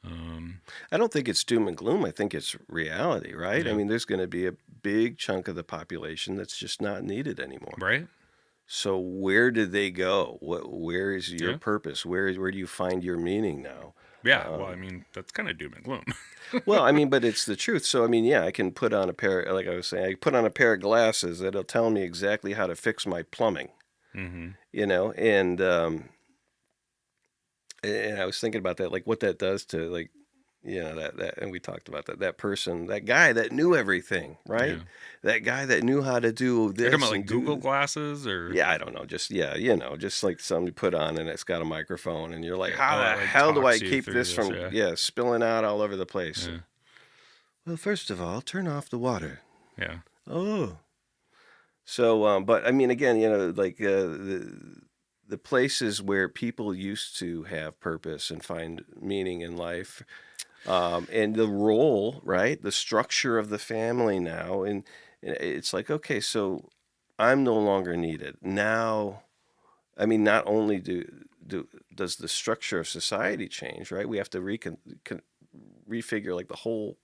Speaker 2: Um,
Speaker 1: I don't think it's doom and gloom. I think it's reality, right? I
Speaker 2: yeah,
Speaker 1: mean, there's going to be a big chunk of the population that's just not needed anymore.
Speaker 2: right.
Speaker 1: So where do they go? Where is your
Speaker 2: Yeah,
Speaker 1: purpose? Where do you find your meaning now?
Speaker 2: yeah. Well, I
Speaker 1: Um,
Speaker 2: mean, that's kind of doom and gloom.
Speaker 1: well, I mean, but it's the truth. So I mean, yeah, I can put on a pair, like I was saying, I put on a pair of glasses that'll tell me exactly how to fix my plumbing.
Speaker 2: Mm-hmm.
Speaker 1: And I was thinking about that, like what that does to, like, that, and we talked about that person, that guy that knew everything, right?
Speaker 2: Yeah.
Speaker 1: That guy that knew how to do
Speaker 2: You're talking
Speaker 1: this
Speaker 2: about
Speaker 1: and
Speaker 2: like Google
Speaker 1: do,
Speaker 2: glasses or
Speaker 1: yeah, I don't know, just, yeah, just like somebody put on and it's got a microphone and you're like,
Speaker 2: yeah.
Speaker 1: how
Speaker 2: Oh,
Speaker 1: the
Speaker 2: it like
Speaker 1: hell do I
Speaker 2: talks you
Speaker 1: keep
Speaker 2: through
Speaker 1: this
Speaker 2: this.
Speaker 1: from,
Speaker 2: Yeah.
Speaker 1: yeah, spilling out all over the place?
Speaker 2: Yeah.
Speaker 1: Well, first of all, turn off the water.
Speaker 2: Yeah.
Speaker 1: Oh. So, but I mean, again, like, the places where people used to have purpose and find meaning in life, and the role, right? The structure of the family now, and it's like, okay, so I'm no longer needed now. I mean, not only does the structure of society change, right? We have to refigure, like, the whole,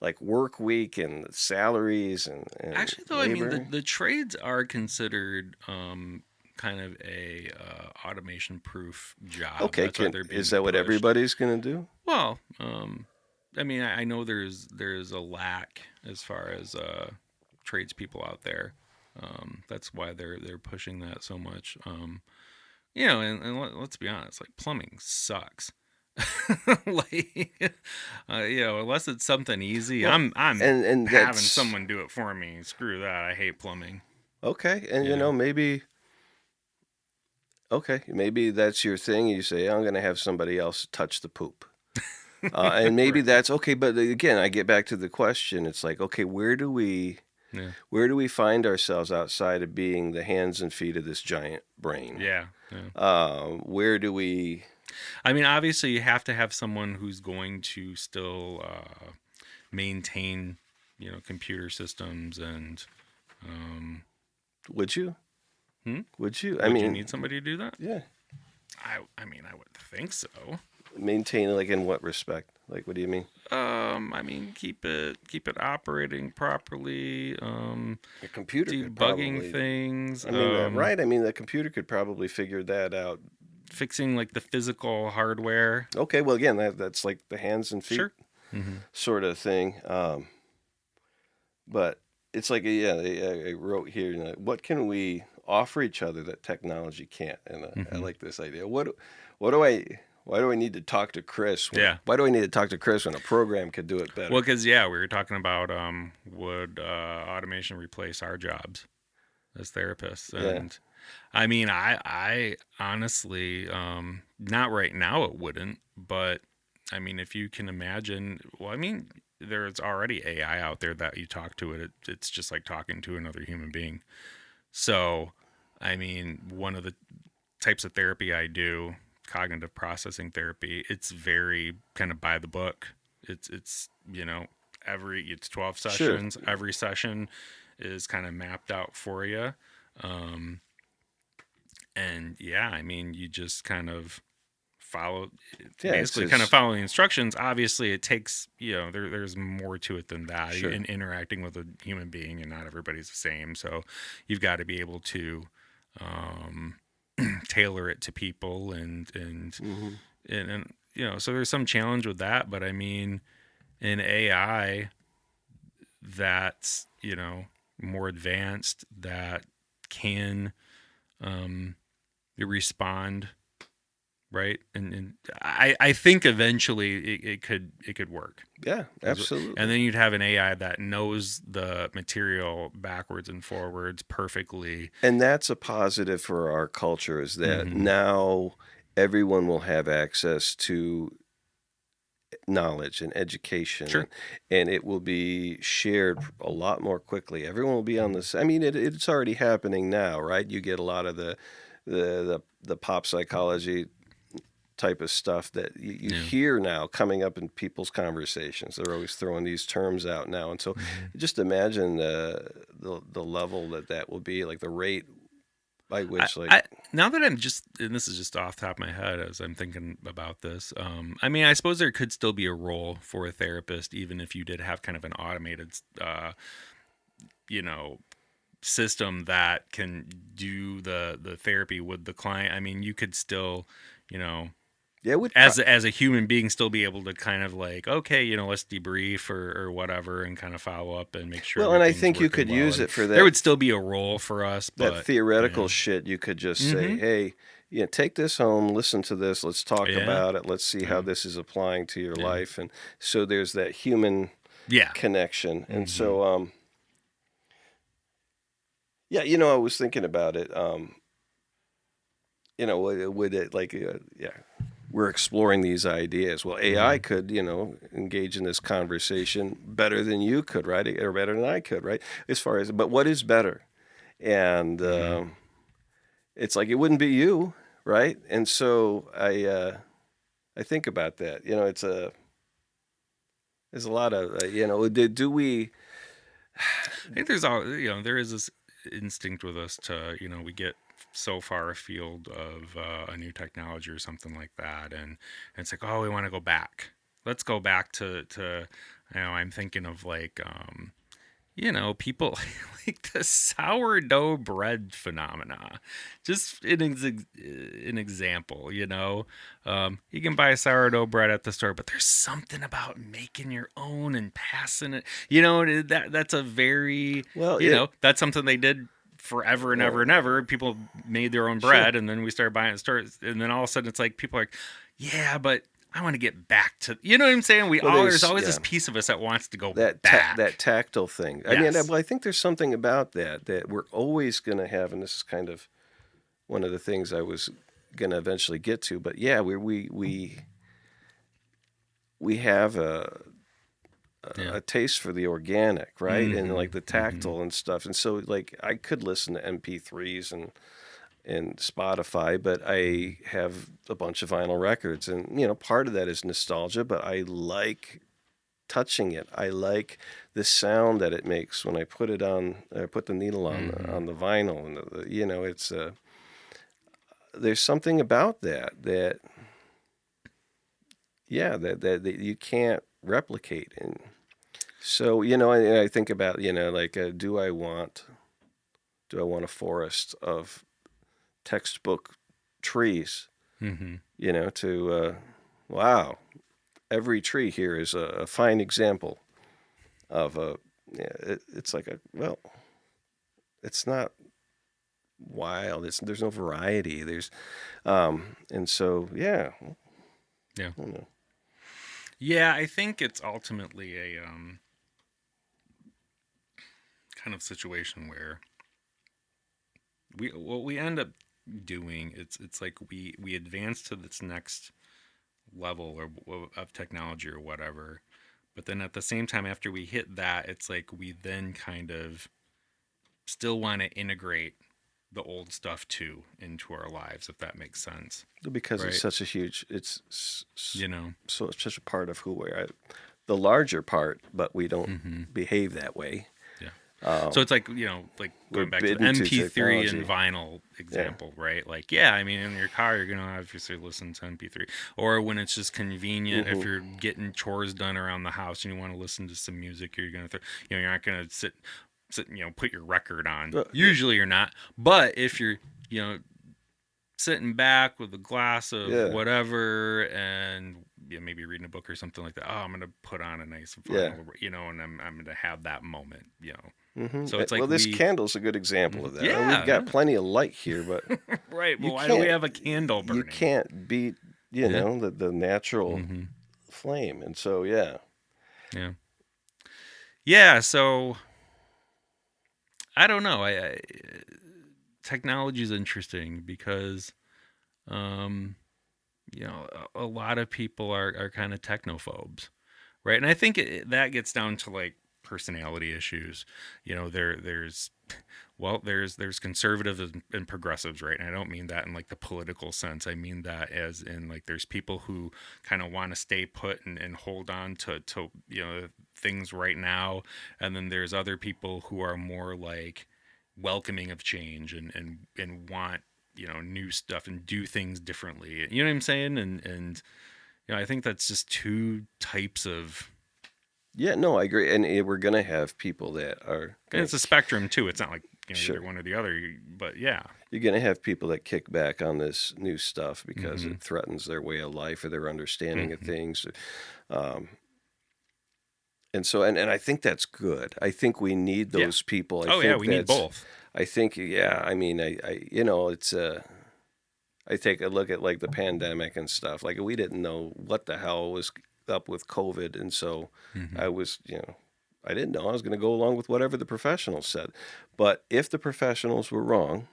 Speaker 1: like, work week and salaries and
Speaker 2: Actually, though, I mean
Speaker 1: labor.
Speaker 2: the trades are considered kind of a automation proof job.
Speaker 1: Okay,
Speaker 2: That's why
Speaker 1: can
Speaker 2: they're
Speaker 1: is
Speaker 2: being
Speaker 1: that what
Speaker 2: pushed.
Speaker 1: everybody's gonna do?
Speaker 2: Well, I mean, I know there's a lack as far as tradespeople out there. That's why they're pushing that so much. And let's be honest, like plumbing sucks. Like, unless it's something easy,
Speaker 1: Well,
Speaker 2: I'm
Speaker 1: and
Speaker 2: having
Speaker 1: that's
Speaker 2: someone do it for me. Screw that. I hate plumbing.
Speaker 1: okay. And
Speaker 2: Yeah.
Speaker 1: maybe okay, maybe that's your thing. You say, I'm gonna have somebody else touch the poop. And maybe
Speaker 2: Right.
Speaker 1: that's okay, but again, I get back to the question. It's like, okay,
Speaker 2: Yeah.
Speaker 1: where do we find ourselves outside of being the hands and feet of this giant brain?
Speaker 2: Yeah. Yeah.
Speaker 1: Where do we?
Speaker 2: I mean, obviously, you have to have someone who's going to still maintain, computer systems and. Um,
Speaker 1: Would you?
Speaker 2: hmm?
Speaker 1: Would you? I
Speaker 2: Would you
Speaker 1: mean,
Speaker 2: need somebody to do that?
Speaker 1: yeah.
Speaker 2: I mean, I would think so.
Speaker 1: Maintain, like, in what respect? Like, what do you mean?
Speaker 2: I mean, keep it operating properly.
Speaker 1: A computer could
Speaker 2: Debugging
Speaker 1: probably.
Speaker 2: things.
Speaker 1: I mean, right? I mean, the computer could probably figure that out.
Speaker 2: Fixing like the physical hardware.
Speaker 1: Okay, well, again, that's like the hands and feet
Speaker 2: Sure. Mm-hmm.
Speaker 1: sort of thing. But it's like, yeah, I wrote here, what can we offer each other that technology can't? And I
Speaker 2: Mm-hmm.
Speaker 1: like this idea. What do I? Why do I need to talk to Chris?
Speaker 2: Yeah.
Speaker 1: Why do I need to talk to Chris when a program could do it better?
Speaker 2: Well, because yeah, we were talking about would automation replace our jobs as therapists?
Speaker 1: Yeah.
Speaker 2: And I mean, I honestly, not right now it wouldn't, but I mean, if you can imagine, well, I mean, there's already AI out there that you talk to it's just like talking to another human being. So, I mean, one of the types of therapy I do, cognitive processing therapy, it's very kind of by the book. It's it's 12
Speaker 1: Sure.
Speaker 2: sessions. Every session is kind of mapped out for you. Um, and yeah, I mean, you just kind of follow,
Speaker 1: Yeah,
Speaker 2: basically kind of follow the instructions. Obviously, it takes, there's more to it than that.
Speaker 1: Sure.
Speaker 2: In interacting with a human being, and not everybody's the same. So you've got to be able to um, tailor it to people,
Speaker 1: Mm-hmm.
Speaker 2: so there's some challenge with that. But I mean, in AI, that's more advanced, that can respond, right, and I think eventually it could work.
Speaker 1: Yeah, absolutely.
Speaker 2: And then you'd have an AI that knows the material backwards and forwards perfectly.
Speaker 1: And that's a positive for our culture, is that
Speaker 2: Mm-hmm.
Speaker 1: now everyone will have access to knowledge and education,
Speaker 2: Sure.
Speaker 1: and it will be shared a lot more quickly. Everyone will be on this. I mean, it's already happening now, right? You get a lot of the pop psychology type of stuff that you
Speaker 2: Yeah.
Speaker 1: hear now coming up in people's conversations. They're always throwing these terms out now, and so
Speaker 2: Mm-hmm.
Speaker 1: just imagine the level that will be, like the rate by which, like,
Speaker 2: Now that and this is just off the top of my head as I'm thinking about this. I mean, I suppose there could still be a role for a therapist, even if you did have kind of an automated, you know, system that can do the therapy with the client. I mean, you could still, you know,
Speaker 1: Yeah, it would.
Speaker 2: As a human being, still be able to kind of like, okay, let's debrief or whatever, and kind of follow up and make sure
Speaker 1: Well, and I
Speaker 2: everything's
Speaker 1: think you
Speaker 2: working
Speaker 1: could
Speaker 2: well.
Speaker 1: use
Speaker 2: And
Speaker 1: it for
Speaker 2: there
Speaker 1: that
Speaker 2: would still be a role for us,
Speaker 1: that
Speaker 2: but
Speaker 1: theoretical shit. You could just say,
Speaker 2: mm-hmm.
Speaker 1: "Hey, take this home, listen to this, let's talk
Speaker 2: Yeah,
Speaker 1: about it, let's see how
Speaker 2: yeah,
Speaker 1: this is applying to your
Speaker 2: yeah,
Speaker 1: life." And so there's that human
Speaker 2: yeah.
Speaker 1: connection. And
Speaker 2: Mm-hmm.
Speaker 1: so, yeah, I was thinking about it. Would it like, yeah, we're exploring these ideas. Well, AI
Speaker 2: Mm-hmm.
Speaker 1: could, engage in this conversation better than you could, right? Or better than I could, right? As far as, but what is better? And
Speaker 2: Mm-hmm.
Speaker 1: it's like it wouldn't be you, right? And so I think about that. There's a lot of do we?
Speaker 2: I think there's all there is this instinct with us to we get so far afield of a new technology or something like that, and it's like, oh, we want to go back. Let's go back to I'm thinking of like people like the sourdough bread phenomena. Just an example, you can buy sourdough bread at the store, but there's something about making your own and passing it. That's a very,
Speaker 1: Well, it
Speaker 2: that's something they did forever and ever and ever. People made their own
Speaker 1: sure.
Speaker 2: bread, and then we started buying it at stores, and then all of a sudden it's like people are like, yeah, but I want to get back to, you know what I'm saying?
Speaker 1: Well,
Speaker 2: There's always
Speaker 1: yeah,
Speaker 2: this piece of us that wants to go
Speaker 1: that
Speaker 2: back.
Speaker 1: tactile thing. I mean,
Speaker 2: Yes.
Speaker 1: well, I think there's something about that we're always going to have, and this is kind of one of the things I was going to eventually get to. But yeah, we have
Speaker 2: Yeah.
Speaker 1: a taste for the organic, right? And
Speaker 2: Mm-hmm.
Speaker 1: like the
Speaker 2: Mm-hmm.
Speaker 1: tactile and stuff. And so like I could listen to MP3s and Spotify, but I have a bunch of vinyl records, and part of that is nostalgia, but I like touching it. I like the sound that it makes when I put it on. I put the needle
Speaker 2: Mm-hmm.
Speaker 1: on the vinyl, and it's there's something about that yeah that you can't replicate. And so I think about like do I want a forest of textbook trees?
Speaker 2: Mm-hmm.
Speaker 1: To wow, every tree here is a fine example of a. Yeah, it's like well, it's not wild. There's no variety. And so yeah,
Speaker 2: Yeah.
Speaker 1: I don't know.
Speaker 2: Yeah, I think it's ultimately a kind of situation where what we end up doing, it's like we advance to this next level of technology or whatever, but then at the same time after we hit that, it's like we then kind of still want to integrate the old stuff too into our lives, if that makes sense,
Speaker 1: Because it's
Speaker 2: right?
Speaker 1: such a huge. It's
Speaker 2: You know.
Speaker 1: so it's such a part of who we are. The larger part, but we don't
Speaker 2: Mm-hmm.
Speaker 1: behave that way.
Speaker 2: Yeah. So
Speaker 1: Um,
Speaker 2: it's like, like
Speaker 1: we're
Speaker 2: going back to the
Speaker 1: bidden to
Speaker 2: MP3 and
Speaker 1: technology.
Speaker 2: vinyl
Speaker 1: Yeah.
Speaker 2: example, right? Like, yeah, I mean, in your car, you're going to obviously listen to MP3. Or when it's just convenient, if
Speaker 1: Hmm.
Speaker 2: you're getting chores done around the house and you want to listen to some music, you're going to, you're not going to sit, put your record on.
Speaker 1: Yeah.
Speaker 2: Usually you're not. But if you're, sitting back with a glass of
Speaker 1: Yeah.
Speaker 2: whatever and maybe reading a book or something like that, oh, I'm going to put on a nice
Speaker 1: Yeah.
Speaker 2: vinyl, and I'm going to have that moment.
Speaker 1: Hmm.
Speaker 2: So it's
Speaker 1: Well,
Speaker 2: like
Speaker 1: this candle's a good example
Speaker 2: Mhm.
Speaker 1: of that. We've got
Speaker 2: Yeah,
Speaker 1: plenty of light here, but
Speaker 2: right. Well,
Speaker 1: you
Speaker 2: why do we
Speaker 1: can't
Speaker 2: have a candle
Speaker 1: you
Speaker 2: burning?
Speaker 1: can't beat
Speaker 2: Yeah.
Speaker 1: the natural
Speaker 2: Mm-hmm.
Speaker 1: flame. And so yeah.
Speaker 2: Yeah. Yeah. So I don't know. I technology is interesting because, um, a lot of people are kind of technophobes, right? And I think that gets down to like personality issues. There's there's conservatives and progressives, right? And I don't mean that in like the political sense. I mean that as in like there's people who kind of want to stay put and hold on to things right now, and then there's other people who are more like welcoming of change and want new stuff and do things differently. You know what I'm saying? And I think that's just two types of.
Speaker 1: Yeah, no, I agree. And we're gonna have people that are
Speaker 2: And
Speaker 1: gonna
Speaker 2: it's a spectrum too. It's not like either
Speaker 1: sure.
Speaker 2: one or the other. But yeah.
Speaker 1: you're going to have people that kick back on this new stuff because
Speaker 2: Mm-hmm.
Speaker 1: it threatens their way of life or their understanding of
Speaker 2: Mm-hmm.
Speaker 1: things. Um, and so, and I think that's good. I think we need
Speaker 2: Yeah.
Speaker 1: those people.
Speaker 2: Oh yeah, we need both.
Speaker 1: I think, yeah, I mean, it's, I take a look at like the pandemic and stuff. Like we didn't know what the hell was up with COVID. And so
Speaker 2: Mm-hmm.
Speaker 1: I was, I didn't know I was going to go along with whatever the professionals said. But if the professionals were wrong,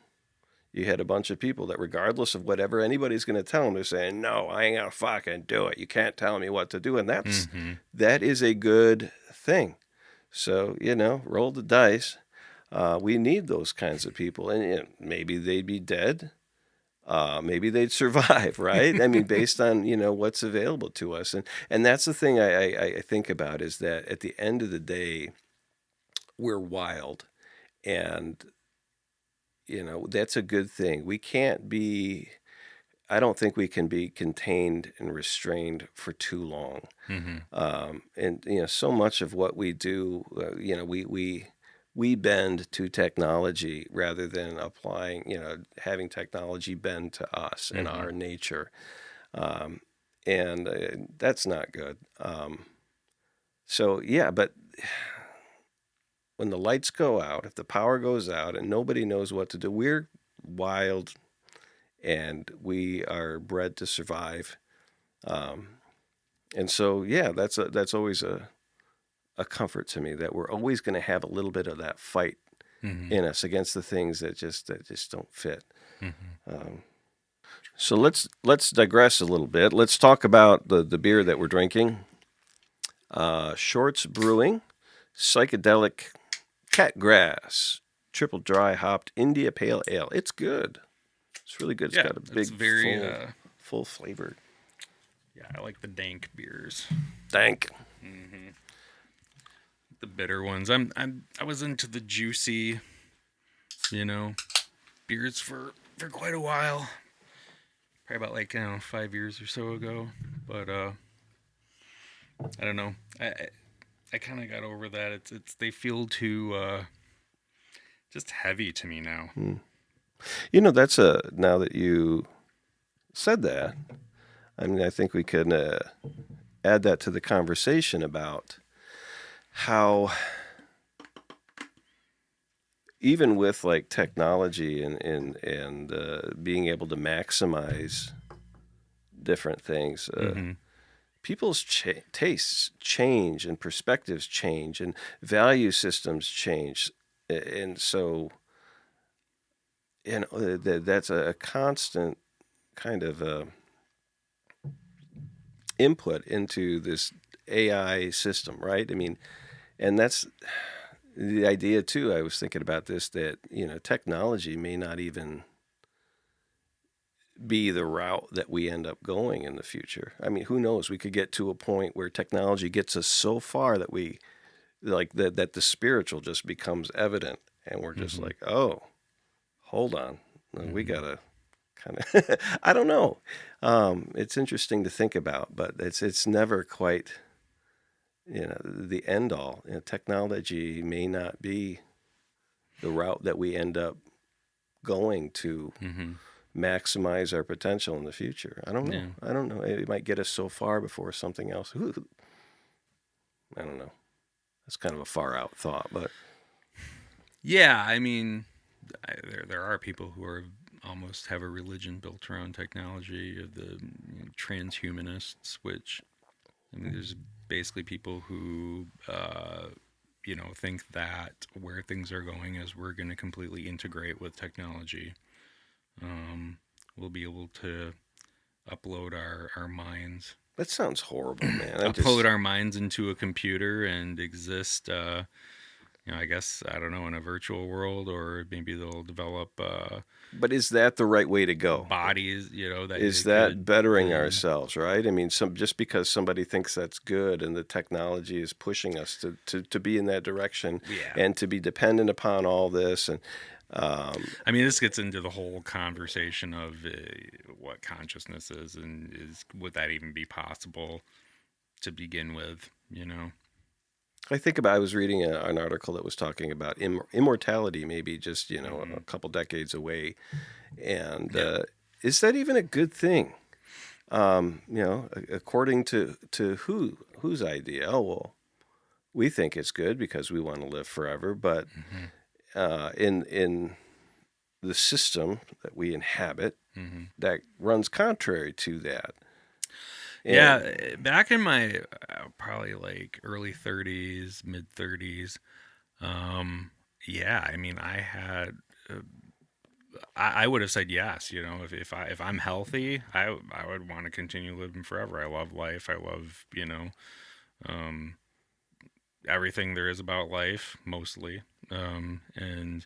Speaker 1: you had a bunch of people that, regardless of whatever anybody's going to tell them, they're saying, "No, I ain't gonna fucking do it. You can't tell me what to do." And
Speaker 2: Mm-hmm.
Speaker 1: that is a good thing. So roll the dice. We need those kinds of people, and maybe they'd be dead. Maybe they'd survive, right? I mean, based on what's available to us, and that's the thing I think about is that at the end of the day, we're wild, and that's a good thing. We can't be. I don't think we can be contained and restrained for too long.
Speaker 2: Mm-hmm.
Speaker 1: And so much of what we do, we bend to technology rather than applying, having technology bend to us and
Speaker 2: Mm-hmm.
Speaker 1: our nature, um, and that's not good. So yeah, but when the lights go out, if the power goes out, and nobody knows what to do, we're wild and we are bred to survive. Um, and so, yeah, that's always a comfort to me that we're always going to have a little bit of that fight
Speaker 2: Mm-hmm.
Speaker 1: in us against the things that just don't fit.
Speaker 2: Mm-hmm.
Speaker 1: Um, so let's digress a little bit. Let's talk about the beer that we're drinking. Shorts Brewing, psychedelic catgrass, triple dry hopped India Pale Ale. It's good. It's really good. It's
Speaker 2: Yeah,
Speaker 1: got a
Speaker 2: it's
Speaker 1: big
Speaker 2: very
Speaker 1: full flavored
Speaker 2: yeah, I like the dank beers.
Speaker 1: dank.
Speaker 2: Mm-hmm. The bitter ones. I was into the juicy, you know, beers for quite a while. Probably about like 5 years or so ago. But I don't know. I kind of got over that. It's they feel too just heavy to me now.
Speaker 1: Hmm. That's now that you said that, I mean, I think we can add that to the conversation about how, even with like technology and being able to maximize different things,
Speaker 2: Mm-hmm.
Speaker 1: people's tastes change and perspectives change and value systems change, and so that's a constant kind of input into this AI system, right? I mean, and that's the idea too. I was thinking about this, that technology may not even be the route that we end up going in the future. I mean, who knows? We could get to a point where technology gets us so far that we like that the spiritual just becomes evident, and we're just
Speaker 2: Mm-hmm.
Speaker 1: like, oh, hold on, we
Speaker 2: Mm-hmm.
Speaker 1: gotta kind of. I don't know. It's interesting to think about, but it's never quite the end all. Technology may not be the route that we end up going to
Speaker 2: Mm-hmm.
Speaker 1: maximize our potential in the future. I don't know.
Speaker 2: Yeah.
Speaker 1: I don't know. It might get us so far before something else. I don't know. That's kind of a far out thought, but
Speaker 2: Yeah, I mean, there are people who are almost have a religion built around technology, the transhumanists, which I mean, there's basically people who think that where things are going is we're going to completely integrate with technology. Um, we'll be able to upload our minds,
Speaker 1: that sounds horrible, man. I'm
Speaker 2: upload
Speaker 1: just.
Speaker 2: our minds into a computer and exist. I guess I don't know in a virtual world, or maybe they'll develop
Speaker 1: But is that the right way to go?
Speaker 2: bodies. That
Speaker 1: Is
Speaker 2: they
Speaker 1: that
Speaker 2: could
Speaker 1: bettering
Speaker 2: then.
Speaker 1: ourselves, right? I mean, just because somebody thinks that's good and the technology is pushing us to be in that direction
Speaker 2: Yeah.
Speaker 1: and to be dependent upon all this, and um,
Speaker 2: I mean, this gets into the whole conversation of what consciousness is, and would that even be possible to begin with?
Speaker 1: I think about, I was reading an article that was talking about immortality, maybe just, a
Speaker 2: Hmm.
Speaker 1: couple decades away. And
Speaker 2: Yeah.
Speaker 1: is that even a good thing? According to whose idea? Oh, well, we think it's good because we want to live forever, but
Speaker 2: Hmm.
Speaker 1: in the system that we inhabit,
Speaker 2: Hmm.
Speaker 1: that runs contrary to that.
Speaker 2: Yeah,
Speaker 1: And
Speaker 2: back in my probably like early 30s, mid 30s, um, yeah, I mean, uh, I would have said yes. If I'm healthy, I would want to continue living forever. I love life. I love um, everything there is about life, mostly. And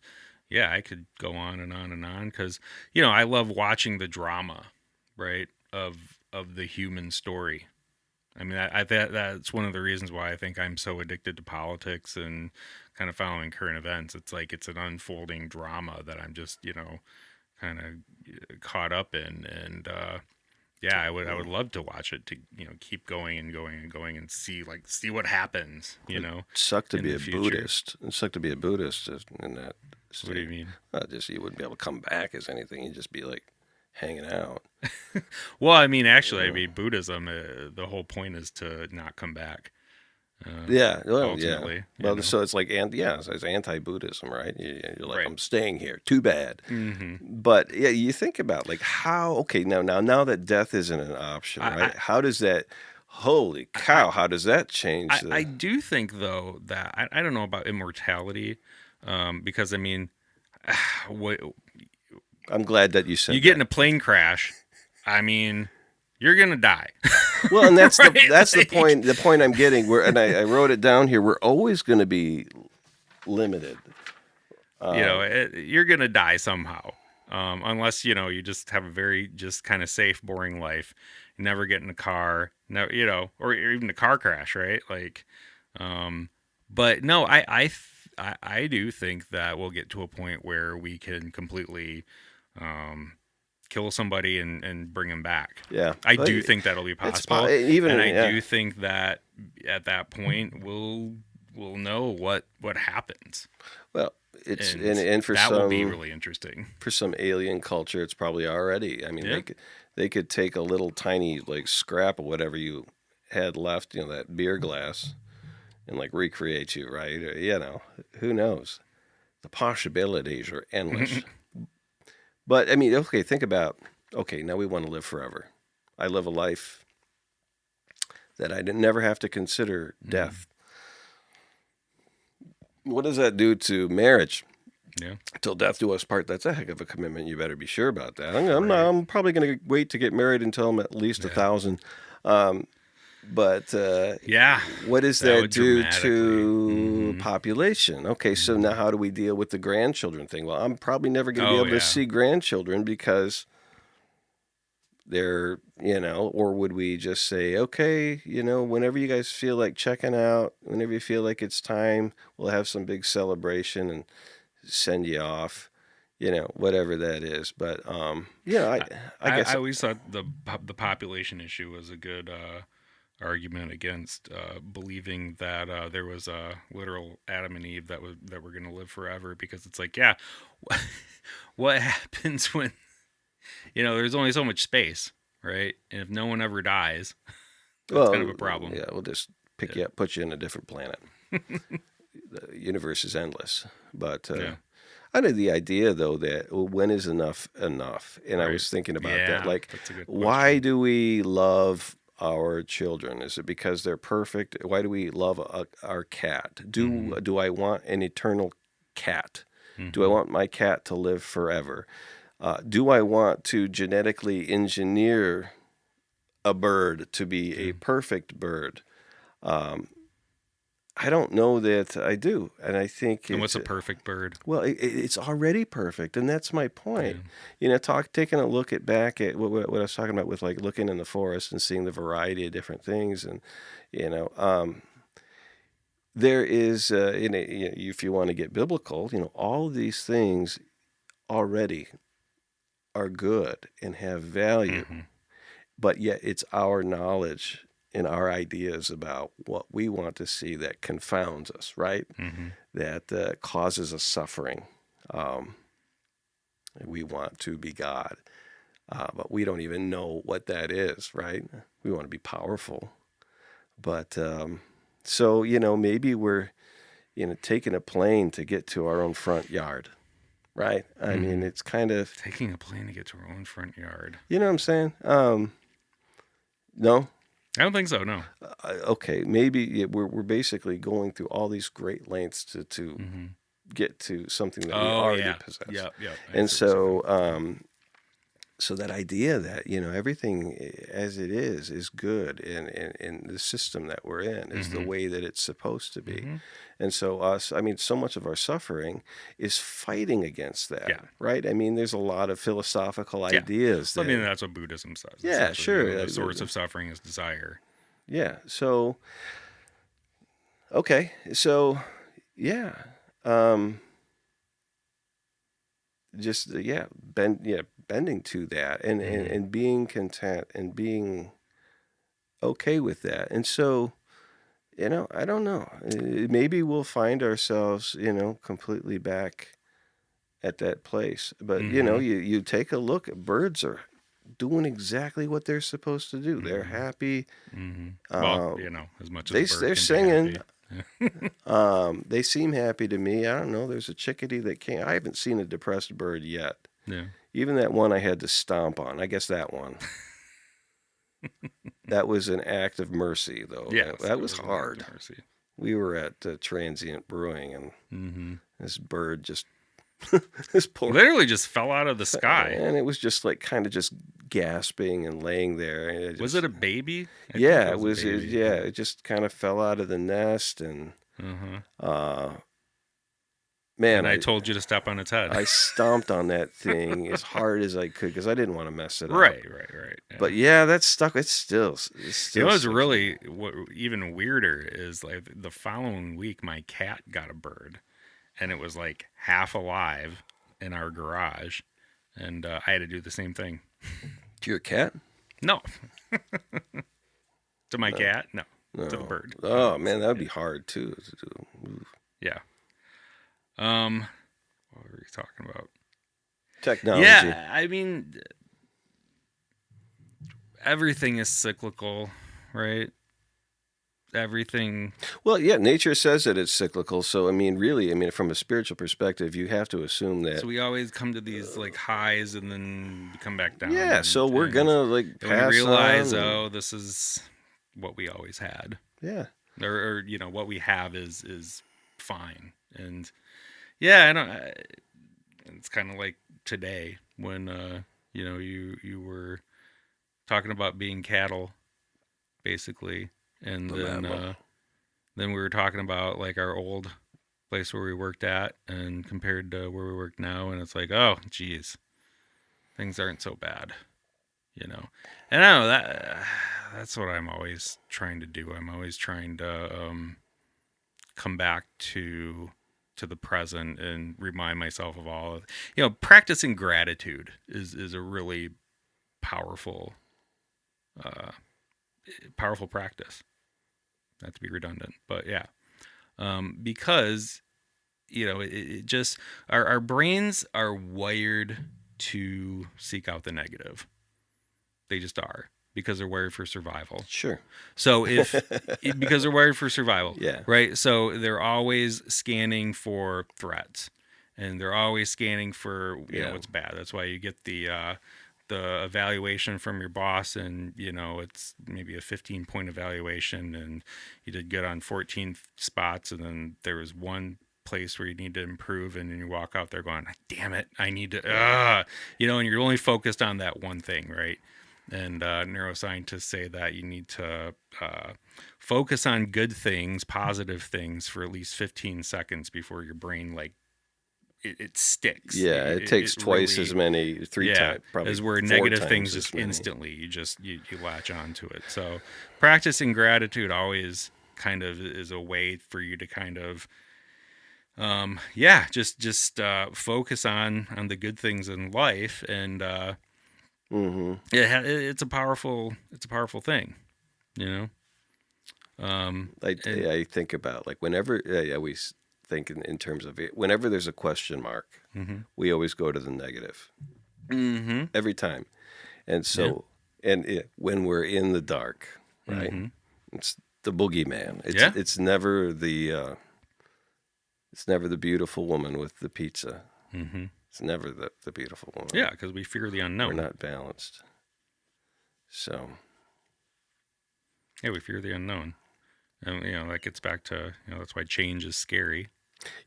Speaker 2: yeah, I could go on and on and on because I love watching the drama, right, of the human story. I mean, that's one of the reasons why I think I'm so addicted to politics and kind of following current events. It's like it's an unfolding drama that I'm just kind of caught up in, and yeah, I would love to watch it to keep going and going and going and see what happens
Speaker 1: it sucked to
Speaker 2: in
Speaker 1: be
Speaker 2: the
Speaker 1: a
Speaker 2: future.
Speaker 1: Buddhist. It sucked to be a Buddhist in that
Speaker 2: What do
Speaker 1: state.
Speaker 2: you mean?
Speaker 1: Just you wouldn't be able to come back as anything. You'd just be like hanging out.
Speaker 2: Well, I mean, actually, I
Speaker 1: Uh,
Speaker 2: mean, Buddhism, the whole point is to not come back.
Speaker 1: yeah, well, yeah.
Speaker 2: Ultimately,
Speaker 1: Well, so it's like, so it's anti-Buddhism, right? You're like,
Speaker 2: right?
Speaker 1: I'm staying here. Too bad.
Speaker 2: Mm-hmm.
Speaker 1: But yeah, you think about like how. Okay, now that death isn't an option,
Speaker 2: I,
Speaker 1: right? How does that? Holy
Speaker 2: I,
Speaker 1: cow! How does that change
Speaker 2: I
Speaker 1: the?
Speaker 2: do think though that I don't know about immortality, because I mean, what
Speaker 1: I'm glad that you
Speaker 2: you
Speaker 1: said
Speaker 2: get in
Speaker 1: that.
Speaker 2: a plane crash, I mean, you're gonna die,
Speaker 1: Well, and that's the
Speaker 2: right?
Speaker 1: that's the
Speaker 2: Like,
Speaker 1: point. The point I'm getting. I wrote it down here. We're always going to be limited. Um,
Speaker 2: you're gonna die somehow, unless you just have a very just kind of safe, boring life. You never get in a car, no, or even a car crash, right? Like, um, but no, I do think that we'll get to a point where we can completely um, kill somebody and bring them back.
Speaker 1: yeah,
Speaker 2: I
Speaker 1: but
Speaker 2: do think that'll be
Speaker 1: it's
Speaker 2: possible, and
Speaker 1: even
Speaker 2: I
Speaker 1: yeah.
Speaker 2: do think that at that point we'll know what happens,
Speaker 1: Well, it's
Speaker 2: and
Speaker 1: and
Speaker 2: that will be really interesting.
Speaker 1: for some alien culture, it's probably already. I mean,
Speaker 2: Yeah.
Speaker 1: they could take a little tiny like scrap of whatever you had left, that beer glass, and like recreate you, right? Who knows? The possibilities are endless. But I mean, okay, think about, okay, now we want to live forever. I live a life that I didn't never have to consider
Speaker 2: Mm,
Speaker 1: death. What does that do to marriage?
Speaker 2: yeah.
Speaker 1: Till death do us part. That's a heck of a commitment. You better be sure about that.
Speaker 2: Right.
Speaker 1: I'm probably going to wait to get married until I'm at least a
Speaker 2: Yeah.
Speaker 1: thousand. Um, but
Speaker 2: Yeah.
Speaker 1: what does
Speaker 2: That
Speaker 1: that
Speaker 2: would
Speaker 1: do
Speaker 2: dramatically.
Speaker 1: to
Speaker 2: Hmm.
Speaker 1: population? Okay, so now
Speaker 2: Hmm.
Speaker 1: how do we deal with the grandchildren thing? Well, I'm probably never going to be
Speaker 2: Oh
Speaker 1: able to
Speaker 2: yeah.
Speaker 1: see grandchildren because they're, or would we just say, okay, whenever you guys feel like checking out, whenever you feel like it's time, we'll have some big celebration and send you off, whatever that is. But
Speaker 2: I,
Speaker 1: I
Speaker 2: I
Speaker 1: guess
Speaker 2: always thought the population issue was a good argument against believing that there was a literal Adam and Eve that were going to live forever, because it's like, yeah, what happens when there's only so much space, right? And if no one ever dies, that's kind of
Speaker 1: well,
Speaker 2: a problem.
Speaker 1: yeah, we'll just pick
Speaker 2: Yeah.
Speaker 1: you up, put you in a different planet. The universe is endless. But
Speaker 2: Yeah.
Speaker 1: I know the idea though that, well, when is enough enough? And I
Speaker 2: Right.
Speaker 1: was thinking about that,
Speaker 2: Yeah,
Speaker 1: like,
Speaker 2: that's a good
Speaker 1: why
Speaker 2: question.
Speaker 1: do we love our children? Is it because they're perfect? Why do we love our cat?
Speaker 2: Hmm.
Speaker 1: Do I want an eternal cat? Do I
Speaker 2: Hmm.
Speaker 1: want my cat to live forever? Do I want to genetically engineer a bird to be
Speaker 2: Yeah.
Speaker 1: a perfect bird? Um, I don't know that I do, and I think
Speaker 2: And what's a perfect bird?
Speaker 1: well, it's already perfect, and that's my
Speaker 2: Yeah.
Speaker 1: point. Taking a look at back at what I was talking about with like looking in the forest and seeing the variety of different things, and you know, um, there is, if you want to get biblical, all of these things already are good and have value,
Speaker 2: Hmm.
Speaker 1: but yet it's our knowledge. in our ideas about what we want to see that confounds us, right?
Speaker 2: Mm-hmm.
Speaker 1: That causes us suffering. Um, we want to be God, but we don't even know what that is, right? We want to be powerful. But so, maybe we're, taking a plane to get to our own front yard, right? I mean, it's kind of,
Speaker 2: Taking a plane to get to our own front yard.
Speaker 1: you know what I'm saying? No?
Speaker 2: I don't think so. No.
Speaker 1: Okay, maybe we're basically going through all these great lengths to
Speaker 2: Mm-hmm.
Speaker 1: get to something that we
Speaker 2: Oh
Speaker 1: already
Speaker 2: yeah.
Speaker 1: possess.
Speaker 2: Yep. Yep. I
Speaker 1: And
Speaker 2: see what you're
Speaker 1: so, so that idea that everything as it is good, and the system that we're in is the
Speaker 2: Mhm.
Speaker 1: way that it's supposed to be.
Speaker 2: saying.
Speaker 1: And so so much of our suffering is fighting against that,
Speaker 2: Yeah.
Speaker 1: right? I mean, there's a lot of philosophical
Speaker 2: Yeah.
Speaker 1: ideas
Speaker 2: Well, I mean,
Speaker 1: that,
Speaker 2: that's what Buddhism says.
Speaker 1: yeah,
Speaker 2: essentially.
Speaker 1: sure,
Speaker 2: The source of suffering is desire.
Speaker 1: yeah. So, okay, so, yeah, um, just bending to that,
Speaker 2: Mhm.
Speaker 1: and being content and being okay with that. And so, I don't know. Maybe we'll find ourselves, completely back at that place. But,
Speaker 2: Mhm.
Speaker 1: you take a look at birds are doing exactly what they're supposed to do. They're
Speaker 2: Mhm.
Speaker 1: happy.
Speaker 2: Mhm. Well,
Speaker 1: Um,
Speaker 2: as much as a bird
Speaker 1: they're
Speaker 2: can be
Speaker 1: singing.
Speaker 2: happy.
Speaker 1: They seem happy to me. I don't know. There's a chickadee that came. I haven't seen a depressed bird yet.
Speaker 2: Yeah.
Speaker 1: Even that one I had to stomp on. I guess that one. That was an act of mercy, though.
Speaker 2: Yes,
Speaker 1: That
Speaker 2: it
Speaker 1: was
Speaker 2: was an act
Speaker 1: hard.
Speaker 2: of mercy.
Speaker 1: We were at Transient Brewing, and
Speaker 2: Mm-hmm.
Speaker 1: this bird just this poor,
Speaker 2: Literally just fell out of the sky.
Speaker 1: and it was just like kind of just gasping and laying there. And
Speaker 2: Was it a baby? I think
Speaker 1: yeah,
Speaker 2: it
Speaker 1: it
Speaker 2: was a
Speaker 1: was.
Speaker 2: baby.
Speaker 1: Yeah, it just kind of fell out of the nest, and
Speaker 2: Uh-huh.
Speaker 1: uh, man,
Speaker 2: And I told you to step on its head.
Speaker 1: I stomped on that thing as hard as I could because I didn't want to mess it up.
Speaker 2: Right. Yeah.
Speaker 1: But yeah, that's stuck. It's still.
Speaker 2: What's
Speaker 1: Sticks.
Speaker 2: really even weirder is like the following week, my cat got a bird, and it was like half alive in our garage, and I had to do the same thing.
Speaker 1: To your cat?
Speaker 2: No, to my cat, no,
Speaker 1: No.
Speaker 2: to the bird.
Speaker 1: Oh man, that would be hard too to do.
Speaker 2: Yeah. What were we talking about?
Speaker 1: Technology.
Speaker 2: Yeah, I mean, everything is cyclical, right? Everything.
Speaker 1: Well, yeah, nature says that it's cyclical. So, I mean, really, from a spiritual perspective, you have to assume that.
Speaker 2: So we always come to these like highs and then come back down.
Speaker 1: Yeah, so we're gonna like
Speaker 2: and we
Speaker 1: pass
Speaker 2: realize,
Speaker 1: on.
Speaker 2: oh, this is what we always had,
Speaker 1: Yeah.
Speaker 2: or what we have is fine. And yeah, I don't. It's kind of like today when you were talking about being cattle, basically. And then we were talking about like our old place where we worked at and compared to where we work now, and it's like, oh geez, things aren't so bad, And I don't know that's what I'm always trying to do. I'm always trying to come back to the present and remind myself of all of practicing gratitude is a really powerful powerful practice. Not to be redundant, but yeah, because it just our brains are wired to seek out the negative. They just are because they're wired for survival.
Speaker 1: Sure.
Speaker 2: So because they're wired for survival,
Speaker 1: Yeah.
Speaker 2: right? So they're always scanning for threats, and they're always scanning for what's bad. That's why you get the evaluation from your boss, and it's maybe a 15-point evaluation, and you did good on 14 spots, and then there was one place where you need to improve, and then you walk out there going, damn it, I need to and you're only focused on that one thing, right? And neuroscientists say that you need to focus on good things, positive things, for at least 15 seconds before your brain it sticks.
Speaker 1: Yeah, it takes twice
Speaker 2: really,
Speaker 1: as many, three times, probably
Speaker 2: as where
Speaker 1: 4
Speaker 2: negative
Speaker 1: times
Speaker 2: things
Speaker 1: as
Speaker 2: just
Speaker 1: many.
Speaker 2: instantly you latch onto it. So practicing gratitude always kind of is a way for you to kind of just focus on the good things in life, and
Speaker 1: Mm-hmm.
Speaker 2: it's a powerful thing, And
Speaker 1: I think about like whenever I always think in terms of it, whenever there's a question mark,
Speaker 2: mm-hmm,
Speaker 1: we always go to the negative
Speaker 2: mm-hmm,
Speaker 1: every time. And
Speaker 2: yeah,
Speaker 1: so, when we're in the dark, right?
Speaker 2: mm-hmm,
Speaker 1: It's the boogeyman.
Speaker 2: yeah,
Speaker 1: It's never the beautiful woman with the pizza.
Speaker 2: mm-hmm,
Speaker 1: It's never the beautiful woman.
Speaker 2: yeah, because we fear the
Speaker 1: We're
Speaker 2: unknown.
Speaker 1: not balanced. So,
Speaker 2: Yeah, we fear the unknown. And, that gets back to, that's why change is scary.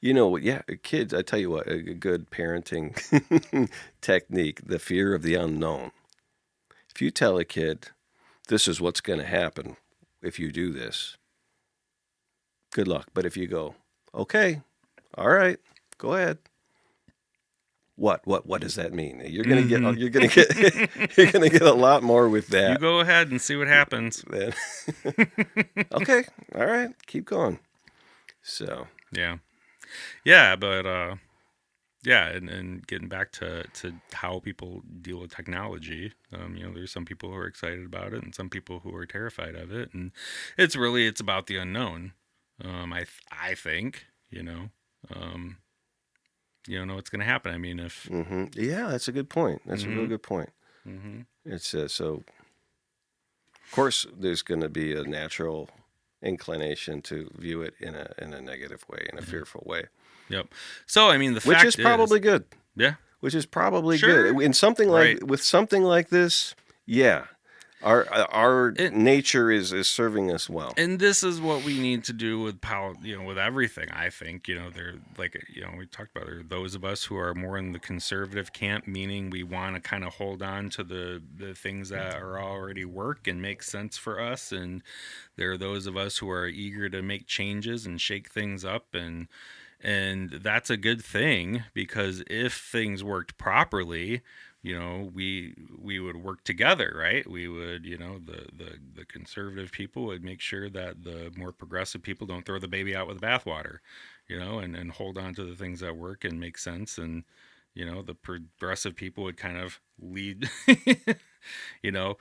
Speaker 1: yeah, kids, I tell you what, a good parenting technique, the fear of the unknown. If you tell a kid, this is what's going to happen if you do this, good luck. But if you go, okay, all right, go ahead. What does that mean?
Speaker 2: Mm-hmm.
Speaker 1: You're gonna get you're gonna get a lot more with
Speaker 2: You
Speaker 1: that
Speaker 2: go ahead and see what happens.
Speaker 1: than okay, all right, keep going. So
Speaker 2: Yeah. Yeah, but yeah, and getting back to how people deal with technology, there's some people who are excited about it and some people who are terrified of it, and it's about the unknown. I think, um, you don't know what's going to happen. I mean, if
Speaker 1: yeah, that's a good point. That's a real
Speaker 2: hmm
Speaker 1: good point.
Speaker 2: hmm
Speaker 1: It's so of course there's going to be a natural inclination to view it in a negative way, in a fearful way,
Speaker 2: yep. So I mean, the
Speaker 1: which is
Speaker 2: fact is,
Speaker 1: probably good.
Speaker 2: yeah,
Speaker 1: Which is probably
Speaker 2: sure,
Speaker 1: good in something
Speaker 2: right.
Speaker 1: with something like this. Yeah, our
Speaker 2: It,
Speaker 1: nature is serving us well.
Speaker 2: and this is what we need to do with with everything. I think, they're like, we talked about, there are those of us who are more in the conservative camp, meaning we want to kind of hold on to the things that are already work and make sense for us, and there are those of us who are eager to make changes and shake things up, and that's a good thing, because if things worked properly, we would work together, right? We would, the conservative people would make sure that the more progressive people don't throw the baby out with the bathwater, and hold on to the things that work and make sense, and the progressive people would kind of lead, you know.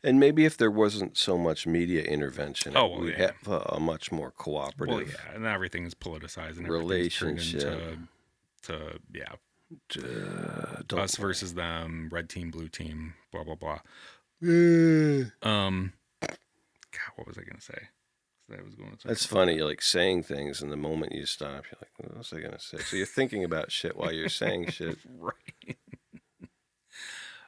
Speaker 1: And maybe if there wasn't so much media intervention,
Speaker 2: Oh well,
Speaker 1: we'd
Speaker 2: yeah.
Speaker 1: have a much more
Speaker 2: Well,
Speaker 1: cooperative
Speaker 2: yeah, and everything is politicized and everything's turned
Speaker 1: relationship.
Speaker 2: into yeah,
Speaker 1: Don't
Speaker 2: us versus them, red team, blue team, blah blah blah.
Speaker 1: worry.
Speaker 2: God, what was I gonna say? I was going to talk
Speaker 1: That's
Speaker 2: about
Speaker 1: funny. You're like saying things, and the moment you stop, you're like, "What was I gonna say?" So you're thinking about shit while you're saying shit.
Speaker 2: right.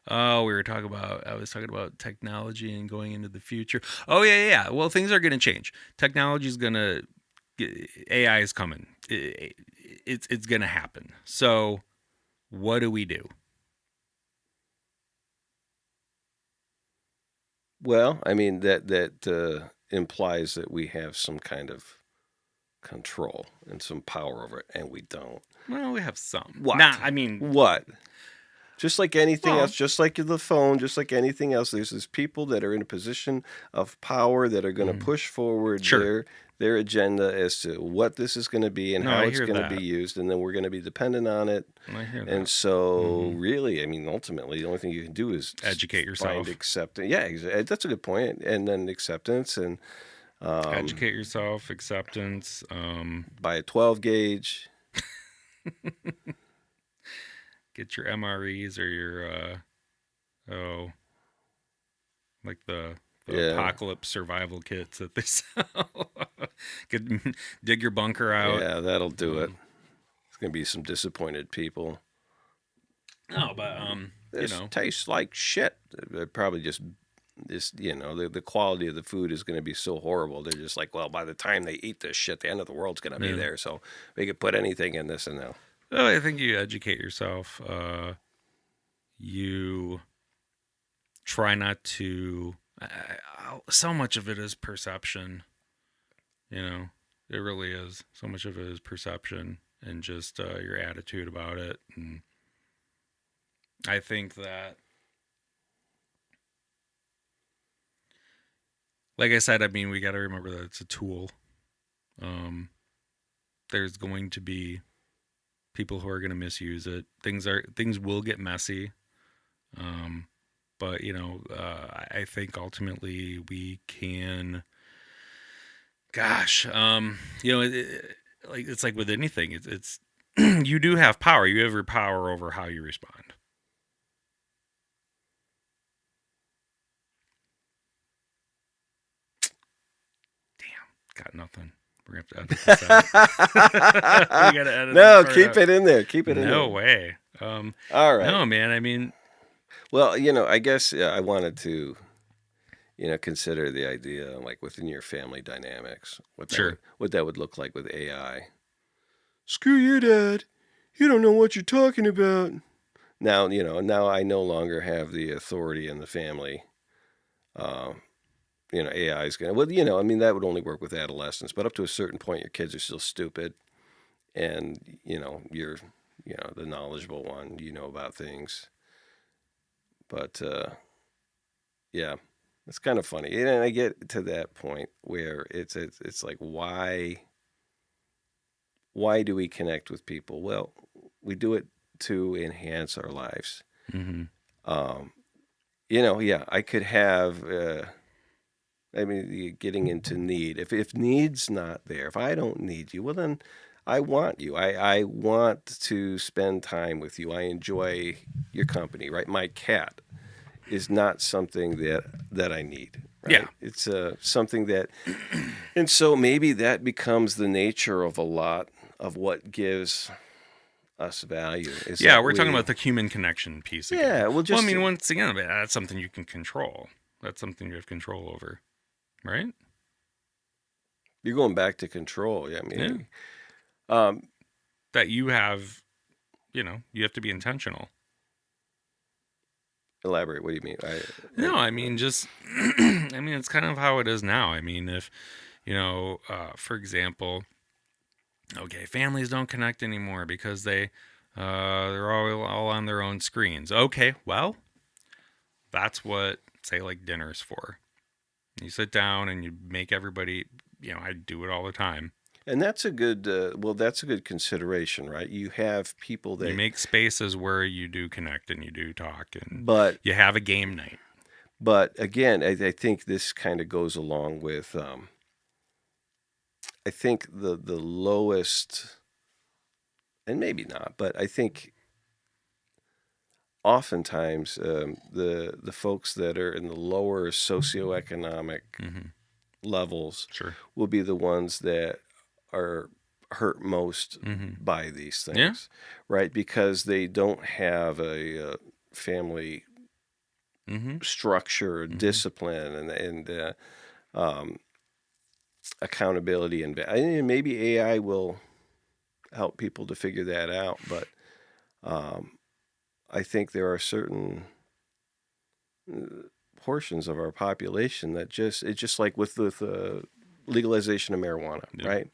Speaker 2: Oh, I was talking about technology and going into the future. Oh yeah. Well, things are going to change. Technology is going to, AI is coming. It's going to happen. So, what do we do?
Speaker 1: Well, I mean that implies that we have some kind of control and some power over it, and we don't.
Speaker 2: Well, we have some.
Speaker 1: What?
Speaker 2: Nah, I mean,
Speaker 1: What? Just like anything
Speaker 2: well,
Speaker 1: else, just like the phone, just like anything else, there's people that are in a position of power that are going to push forward
Speaker 2: sure.
Speaker 1: their agenda as to what this is going to be and
Speaker 2: No,
Speaker 1: how
Speaker 2: I
Speaker 1: it's
Speaker 2: hear
Speaker 1: going to be
Speaker 2: that.
Speaker 1: used, and then we're going to be dependent on it.
Speaker 2: I hear
Speaker 1: And
Speaker 2: that.
Speaker 1: so, really, I mean, ultimately, the only thing you can do is
Speaker 2: Educate
Speaker 1: find
Speaker 2: yourself.
Speaker 1: acceptance. Yeah, that's a good point. And then acceptance and
Speaker 2: Educate yourself. Acceptance.
Speaker 1: buy a 12 gauge.
Speaker 2: Get your MREs or your oh, like the
Speaker 1: Yeah,
Speaker 2: apocalypse survival kits that they sell. Get, dig your bunker out.
Speaker 1: yeah, that'll do it.
Speaker 2: Um,
Speaker 1: It's going to be some disappointed people.
Speaker 2: no, but
Speaker 1: This tastes like shit. They're probably just this, the quality of the food is going to be so horrible. They're just like, well, by the time they eat this shit, the end of the world's going to be
Speaker 2: yeah.
Speaker 1: there. So we could put anything in this and now.
Speaker 2: Well, I think you educate yourself. You try not to. So much of it is perception. It really is. So much of it is perception and just your attitude about it. And I think that, like I said, I mean, we got to remember that it's a tool. There's going to be people who are going to misuse it. Things will get messy. But I think ultimately we can Gosh, like it's like with anything, it's you do have power. You have your power over how you respond. Damn, got nothing. We're gonna have to edit this out. We gotta edit this
Speaker 1: No,
Speaker 2: part
Speaker 1: keep
Speaker 2: out.
Speaker 1: it in there. Keep it in
Speaker 2: No
Speaker 1: there.
Speaker 2: way.
Speaker 1: All right.
Speaker 2: No, man. I mean,
Speaker 1: Well, I guess I wanted to, consider the idea like within your family dynamics,
Speaker 2: sure.
Speaker 1: what that would look like with AI. Screw you, Dad. You don't know what you're talking about. Now, now I no longer have the authority in the family. Uh, AI is going to, well, I mean, that would only work with adolescents, but up to a certain point, your kids are still stupid. And, you're, the knowledgeable one, about things. But, yeah, it's kind of funny. And I get to that point where it's like, why do we connect with people? Well, we do it to enhance our lives.
Speaker 2: Mm-hmm.
Speaker 1: Um, yeah, I could have. I mean, getting into need. If need's not there, if I don't need you, well then, I want you. I want to spend time with you. I enjoy your company. Right, my cat is not something that I need. Right,
Speaker 2: Yeah.
Speaker 1: it's something that, and so maybe that becomes the nature of a lot of what gives us value is
Speaker 2: Yeah,
Speaker 1: that
Speaker 2: we're talking
Speaker 1: we,
Speaker 2: about the human connection piece again.
Speaker 1: yeah, well,
Speaker 2: Well, I
Speaker 1: just
Speaker 2: mean, once again, that's something you can control. That's something you have control over, right?
Speaker 1: you're going back to control. Yeah, I
Speaker 2: Yeah.
Speaker 1: mean, um,
Speaker 2: That you have, you have to be intentional.
Speaker 1: elaborate. What do you mean?
Speaker 2: No, I mean, just, I mean, it's kind of how it is now. I mean, if, for example, okay, families don't connect anymore because they're all on their own screens. Okay, well, that's what, say, like dinner's for. You sit down and you make everybody, I do it all the time.
Speaker 1: and that's a good. Well, that's a good consideration, right? You have people
Speaker 2: You
Speaker 1: that,
Speaker 2: make spaces where you do connect and you do talk and
Speaker 1: but
Speaker 2: you have a game night.
Speaker 1: again, I think this kind of goes along with. I think the lowest, and maybe not, but I think oftentimes the folks that are in the lower socioeconomic
Speaker 2: Mm-hmm.
Speaker 1: levels
Speaker 2: Sure.
Speaker 1: will be the ones that are hurt most
Speaker 2: Mm-hmm.
Speaker 1: by these
Speaker 2: Yeah.
Speaker 1: things, right? Because they don't have a family
Speaker 2: Mm-hmm.
Speaker 1: structure,
Speaker 2: Mm-hmm.
Speaker 1: discipline, and um, accountability, and maybe AI will help people to figure that out. But um, I think there are certain portions of our population that it's just like with legalization of marijuana,
Speaker 2: Yep.
Speaker 1: right?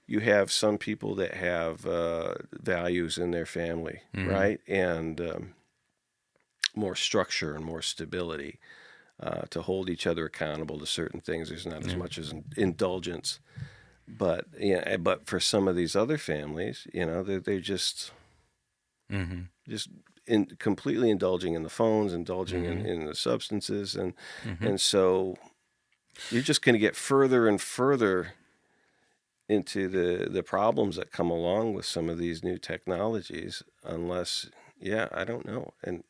Speaker 1: You have some people that have values in their family,
Speaker 2: Mm-hmm.
Speaker 1: right, and more structure and more stability to hold each other accountable to certain things. There's not as
Speaker 2: Yeah.
Speaker 1: much as indulgence, but but for some of these other families, they're
Speaker 2: Mm-hmm.
Speaker 1: just completely indulging in the phones, indulging
Speaker 2: Mm-hmm.
Speaker 1: in the substances, and
Speaker 2: Mm-hmm.
Speaker 1: and so you're just going to get further and further into the problems that come along with some of these new technologies, unless, yeah, I don't know. And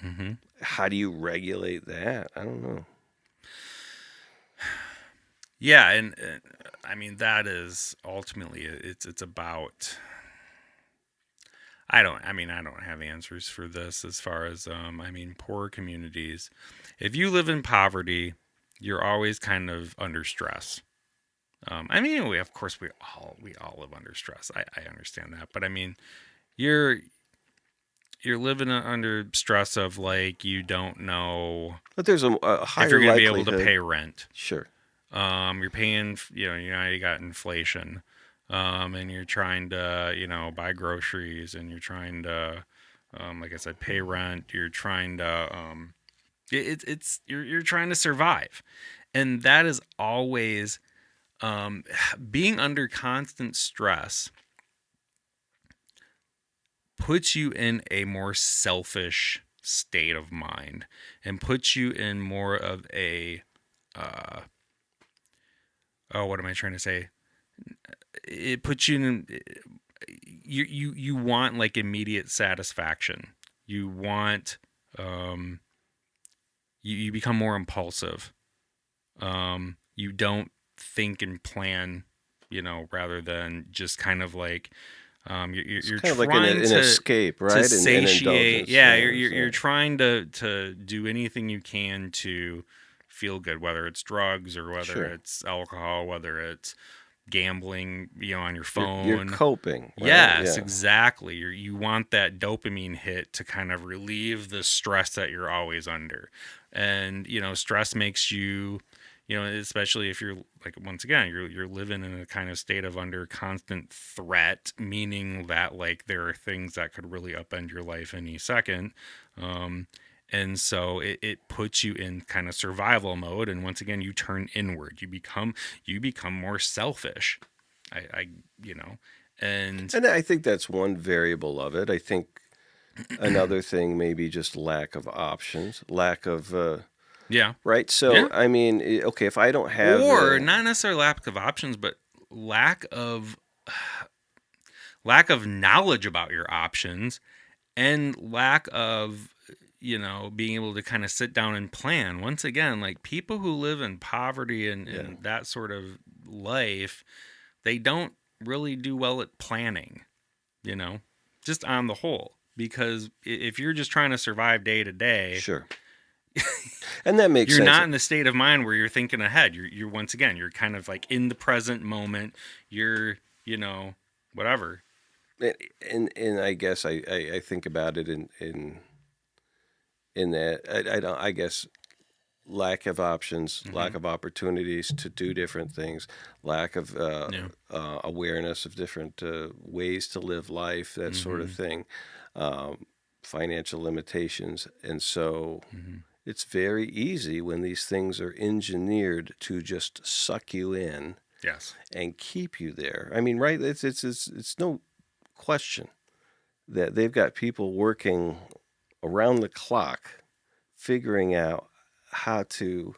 Speaker 2: Mm-hmm.
Speaker 1: how do you regulate that? I don't know.
Speaker 2: Yeah, and I mean that is ultimately it's about. I don't have answers for this as far as I mean poor communities. If you live in poverty, you're always kind of under stress. I mean, of course we all live under stress. I understand that, but I mean, you're living under stress of like you don't know
Speaker 1: But there's a
Speaker 2: if you're
Speaker 1: higher
Speaker 2: going to be able to
Speaker 1: likelihood.
Speaker 2: pay rent.
Speaker 1: Sure.
Speaker 2: You're paying, you got inflation, and you're trying to, buy groceries, and you're trying to, like I said, pay rent. You're trying to, you're trying to survive, and that is always, being under constant stress puts you in a more selfish state of mind and puts you in more of a oh, what am I trying to say? It puts you in, you want like immediate satisfaction. You want, um, you become more impulsive. You don't think and plan, rather than just kind of like,
Speaker 1: It's
Speaker 2: you're
Speaker 1: kind of like
Speaker 2: trying
Speaker 1: an escape,
Speaker 2: to
Speaker 1: right? An
Speaker 2: satiate.
Speaker 1: indulgence.
Speaker 2: Yeah,
Speaker 1: Yeah,
Speaker 2: you're trying to do anything you can to feel good, whether it's drugs or whether
Speaker 1: sure.
Speaker 2: it's alcohol, whether it's gambling, on your
Speaker 1: You're
Speaker 2: phone.
Speaker 1: coping, right?
Speaker 2: Yes,
Speaker 1: Yeah,
Speaker 2: exactly. You want that dopamine hit to kind of relieve the stress that you're always under. And, stress makes you, especially if you're like, once again, you're living in a kind of state of under constant threat, meaning that like there are things that could really upend your life any second. Um, and so it puts you in kind of survival mode, and once again you turn inward. You become more selfish. I you know and
Speaker 1: and I think that's one variable of it. I think another thing may be just lack of options, lack of
Speaker 2: yeah,
Speaker 1: right. So
Speaker 2: yeah,
Speaker 1: I mean, okay, if I don't have
Speaker 2: or not necessarily lack of options, but lack of lack of knowledge about your options, and lack of being able to kind of sit down and plan. Once again, like people who live in poverty and,
Speaker 1: yeah,
Speaker 2: and that sort of life, they don't really do well at planning, you know just on the whole, because if you're just trying to survive day to day,
Speaker 1: sure, and that makes
Speaker 2: you're
Speaker 1: sense.
Speaker 2: not in the state of mind where you're thinking ahead. You're once again, you're kind of like in the present moment. You're, whatever.
Speaker 1: And I guess I think about it in that I don't I guess lack of options,
Speaker 2: Hmm.
Speaker 1: lack of opportunities to do different things, lack of
Speaker 2: Yeah.
Speaker 1: awareness of different ways to live life, that sort of
Speaker 2: Hmm.
Speaker 1: thing, um, financial limitations. And so
Speaker 2: Hmm.
Speaker 1: it's very easy when these things are engineered to just suck you in
Speaker 2: Yes.
Speaker 1: and keep you there. I mean, right? It's no question that they've got people working around the clock figuring out how to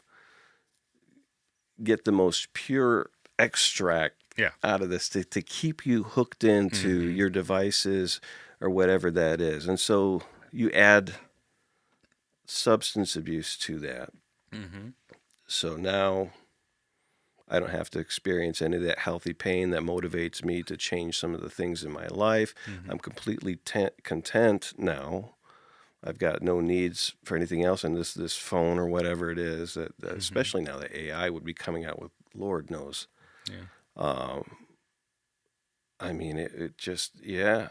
Speaker 1: get the most pure extract
Speaker 2: Yeah.
Speaker 1: out of this to keep you hooked into
Speaker 2: Hmm.
Speaker 1: your devices or whatever that is. And so you add substance abuse to that.
Speaker 2: Hmm.
Speaker 1: So now I don't have to experience any of that healthy pain that motivates me to change some of the things in my life.
Speaker 2: Hmm.
Speaker 1: I'm completely content now. I've got no needs for anything else in this phone or whatever it is. That
Speaker 2: Hmm.
Speaker 1: especially now that AI would be coming out with, Lord knows.
Speaker 2: Yeah.
Speaker 1: Um, I mean, it just, yeah,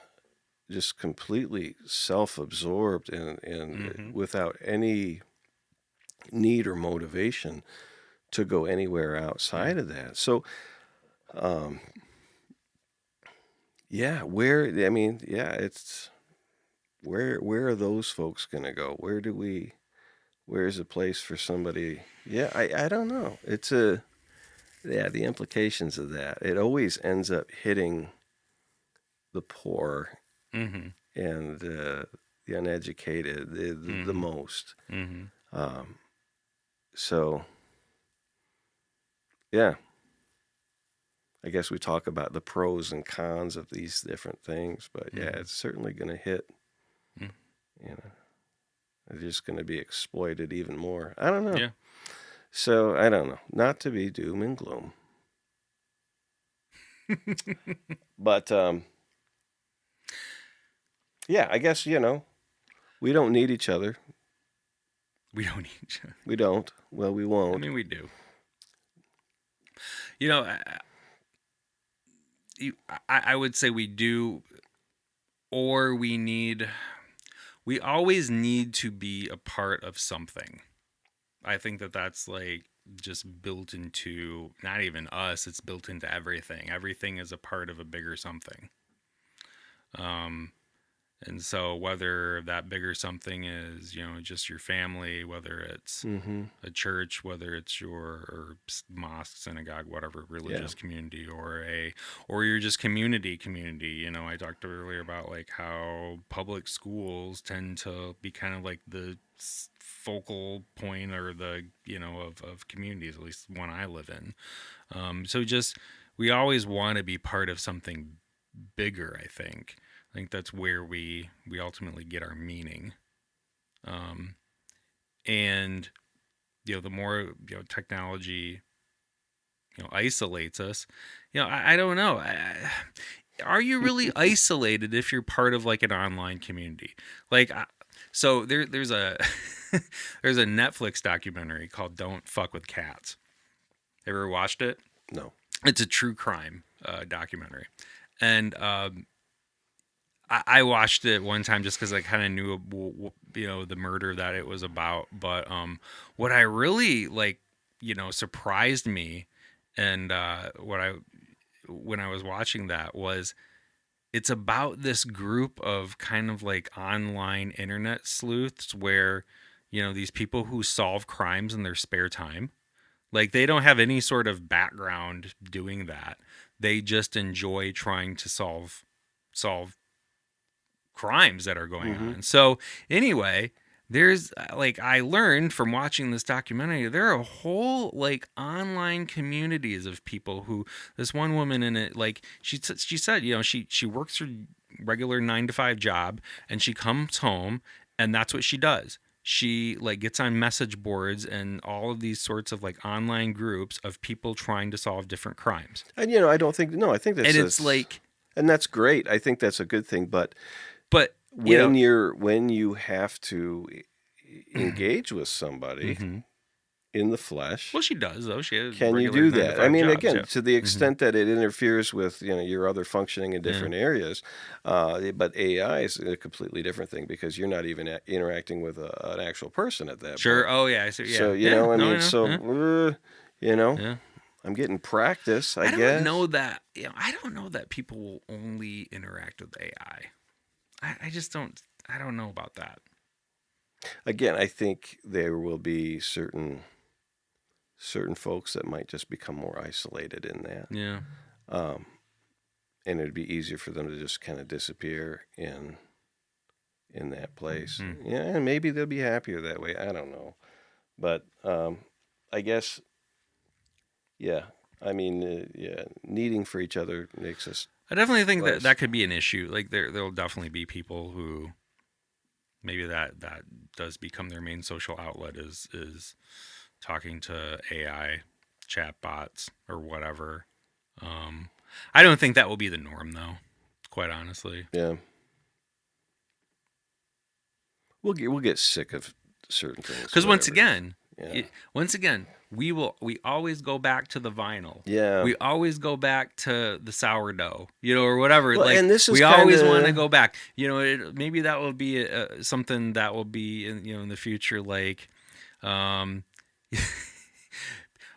Speaker 1: just completely self-absorbed and
Speaker 2: Hmm.
Speaker 1: without any need or motivation to go anywhere
Speaker 2: Yeah.
Speaker 1: outside of that. So, um, yeah, I mean, yeah, it's where are those folks going to go? Where's a place for somebody? Yeah, I don't know. Yeah, the implications of that. It always ends up hitting the poor
Speaker 2: Hmm.
Speaker 1: and the uneducated the
Speaker 2: Hmm.
Speaker 1: most.
Speaker 2: Hmm.
Speaker 1: Um, so, yeah, I guess we talk about the pros and cons of these different things, but yeah,
Speaker 2: Hmm.
Speaker 1: it's certainly going to hit. You know, they're just going to be exploited even more. I don't know.
Speaker 2: Yeah.
Speaker 1: So I don't know. Not to be doom and gloom, but yeah, I guess we don't need each other.
Speaker 2: We don't need each other.
Speaker 1: We don't. Well, we
Speaker 2: I
Speaker 1: won't.
Speaker 2: mean, we do. You know, I would say we do, or we always need to be a part of something. I think that that's like just built into not even us, it's built into everything. Everything is a part of a bigger something. Um And so whether that bigger something is, just your family, whether it's
Speaker 1: Mm-hmm.
Speaker 2: a church, whether it's your or mosque, synagogue, whatever
Speaker 1: Yeah.
Speaker 2: religious community, or you're just community. I talked earlier about like how public schools tend to be kind of like the focal point or the of communities, at least one I live in. So just we always want to be part of something bigger. I think that's where we ultimately get our meaning. Um, and the more technology isolates us. I don't know. Are you really isolated if you're part of like an online community? Like, so there's a there's a Netflix documentary called "Don't Fuck with Cats." Ever watched it?
Speaker 1: No.
Speaker 2: It's a true crime documentary, and I watched it one time just because I kind of knew, the murder that it was about. But what I really like, surprised me, and when I was watching that was it's about this group of kind of like online internet sleuths where, these people who solve crimes in their spare time, like they don't have any sort of background doing that. They just enjoy trying to solve crimes that are going
Speaker 1: Mm-hmm.
Speaker 2: on. So anyway, there's like I learned from watching this documentary, there are whole like online communities of people who this one woman in it, like she said, she works her regular 9 to 5 job and she comes home and that's what she does. She like gets on message boards and all of these sorts of like online groups of people trying to solve different crimes.
Speaker 1: And I don't think I think
Speaker 2: And it's like,
Speaker 1: and that's great. I think that's a good thing. But
Speaker 2: but
Speaker 1: when you have to engage with somebody
Speaker 2: mm-hmm.
Speaker 1: in the flesh,
Speaker 2: Well, she does though. She has
Speaker 1: can you
Speaker 2: regular
Speaker 1: do
Speaker 2: 9 to
Speaker 1: that? I
Speaker 2: 5
Speaker 1: mean,
Speaker 2: jobs.
Speaker 1: again,
Speaker 2: Yeah.
Speaker 1: to the
Speaker 2: Mm-hmm.
Speaker 1: extent that it interferes with your other functioning in different areas, but AI is a completely different thing because you're not even interacting with an actual person at that
Speaker 2: Sure.
Speaker 1: point.
Speaker 2: Oh yeah. I see. Yeah.
Speaker 1: So
Speaker 2: Yeah.
Speaker 1: I
Speaker 2: No, I
Speaker 1: mean,
Speaker 2: know.
Speaker 1: so
Speaker 2: Yeah.
Speaker 1: I'm getting practice, I
Speaker 2: I don't
Speaker 1: guess.
Speaker 2: know that. I don't know that people will only interact with AI. I just don't. I don't know about that.
Speaker 1: Again, I think there will be certain folks that might just become more isolated in that.
Speaker 2: Yeah.
Speaker 1: Um, and it'd be easier for them to just kind of disappear in that place.
Speaker 2: Hmm.
Speaker 1: Yeah, and maybe they'll be happier that way. I don't know, but I guess yeah. I mean, yeah, needing for each other makes us
Speaker 2: I definitely think that
Speaker 1: less.
Speaker 2: that could be an issue. Like there'll definitely be people who maybe that does become their main social outlet is talking to AI chat bots or whatever. Um, I don't think that will be the norm though. Quite honestly.
Speaker 1: Yeah, we'll get sick of certain things.
Speaker 2: Because once
Speaker 1: whatever it is.
Speaker 2: again,
Speaker 1: Yeah.
Speaker 2: once again, we always go back to the vinyl.
Speaker 1: Yeah.
Speaker 2: We always go back to the sourdough, or whatever.
Speaker 1: Well,
Speaker 2: like
Speaker 1: and this is
Speaker 2: we always
Speaker 1: kinda-
Speaker 2: want to go back. Maybe that will be something that will be in the future. Like, oh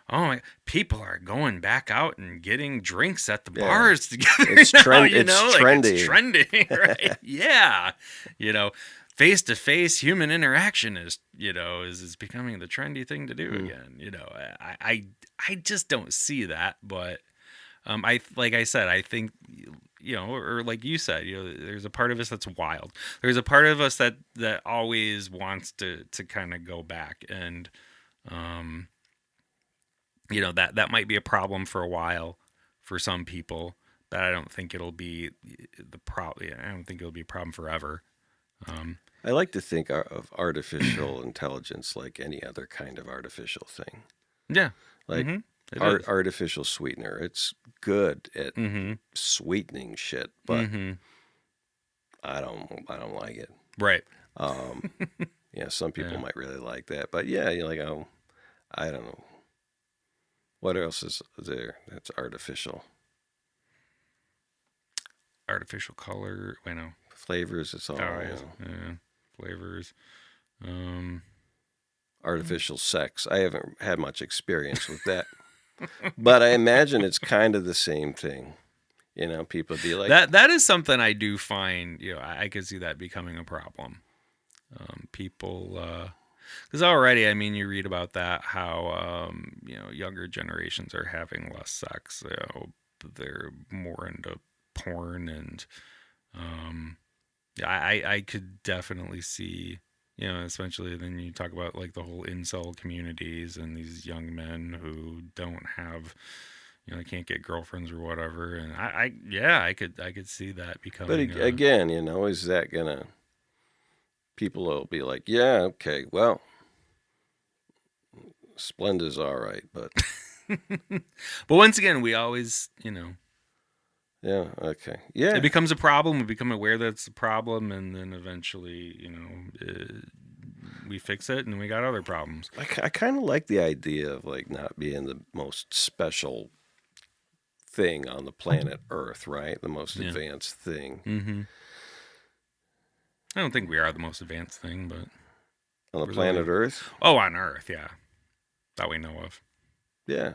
Speaker 2: my, people are going back out and getting drinks at the
Speaker 1: Yeah.
Speaker 2: bars together.
Speaker 1: It's
Speaker 2: now,
Speaker 1: trend- it's
Speaker 2: like,
Speaker 1: trendy.
Speaker 2: It's trending, right? Yeah, face to face human interaction is becoming the trendy thing to do again. I just don't see that, but like I said, I think or like you said, there's a part of us that's wild. There's a part of us that always wants to kind of go back, and that might be a problem for a while for some people, but I don't think it'll be I don't think it'll be a problem forever.
Speaker 1: I like to think of artificial intelligence like any other kind of artificial thing.
Speaker 2: Yeah.
Speaker 1: Like
Speaker 2: It is.
Speaker 1: artificial sweetener. It's good at
Speaker 2: Mm-hmm.
Speaker 1: sweetening shit, but
Speaker 2: Mm-hmm.
Speaker 1: I don't like it.
Speaker 2: Right.
Speaker 1: Yeah, some people
Speaker 2: Yeah.
Speaker 1: might really like that, but yeah, you're like, oh, I don't know. What else is there that's artificial?
Speaker 2: Artificial color. Wait, no.
Speaker 1: Flavors, it's all
Speaker 2: Yeah. Flavors.
Speaker 1: artificial sex. I haven't had much experience with that. But I imagine it's kind of the same thing. You know, people be like,
Speaker 2: that is something I do find. I could see that becoming a problem. People, because already, I mean, you read about that how younger generations are having less sex. They're more into porn, and yeah, I could definitely see. Especially then you talk about like the whole incel communities and these young men who don't have, they can't get girlfriends or whatever. And yeah, I could see that
Speaker 1: but
Speaker 2: becoming
Speaker 1: again, you know, is that gonna, people will be like, yeah, okay, well, Splenda's all right, but
Speaker 2: but once again, we always,
Speaker 1: yeah, okay, yeah.
Speaker 2: it becomes a problem. We become aware that it's a problem, and then eventually, we fix it, and we got other problems.
Speaker 1: I kind of like the idea of like not being the most special thing on the planet Earth, right? The most
Speaker 2: Yeah.
Speaker 1: advanced thing
Speaker 2: Mm-hmm. I don't think we are the most advanced thing, but
Speaker 1: on the
Speaker 2: there's
Speaker 1: planet
Speaker 2: only-
Speaker 1: Earth.
Speaker 2: on Earth, yeah, that we know of.
Speaker 1: Yeah,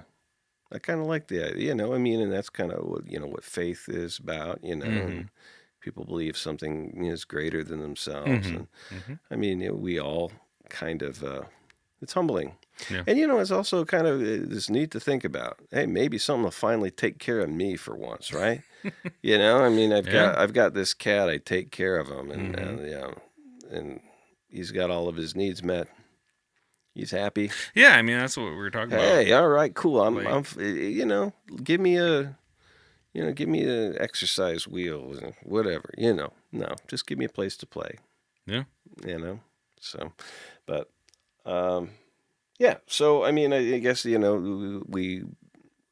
Speaker 1: I kind of like the idea, you know. I mean, and that's kind of what, you know, what faith is about, you know.
Speaker 2: Mm-hmm.
Speaker 1: And people believe something is greater than themselves,
Speaker 2: Mm-hmm.
Speaker 1: and
Speaker 2: Mm-hmm.
Speaker 1: I mean, you know, we all kind of. It's humbling,
Speaker 2: Yeah.
Speaker 1: and you know, it's also kind of it's neat to think about. Hey, maybe something will finally take care of me for once, right? You know, I mean,
Speaker 2: Yeah.
Speaker 1: I've got this cat. I take care of him, and
Speaker 2: Mm-hmm.
Speaker 1: yeah, and he's got all of his needs met. He's happy.
Speaker 2: Yeah, I mean that's what we were talking about.
Speaker 1: Hey, all right, cool.
Speaker 2: Like,
Speaker 1: You know, give me a, you know, give me an exercise wheel, whatever. You know, no, just give me a place to play.
Speaker 2: yeah,
Speaker 1: You know, so, but, um, yeah. So I mean, I guess you know we,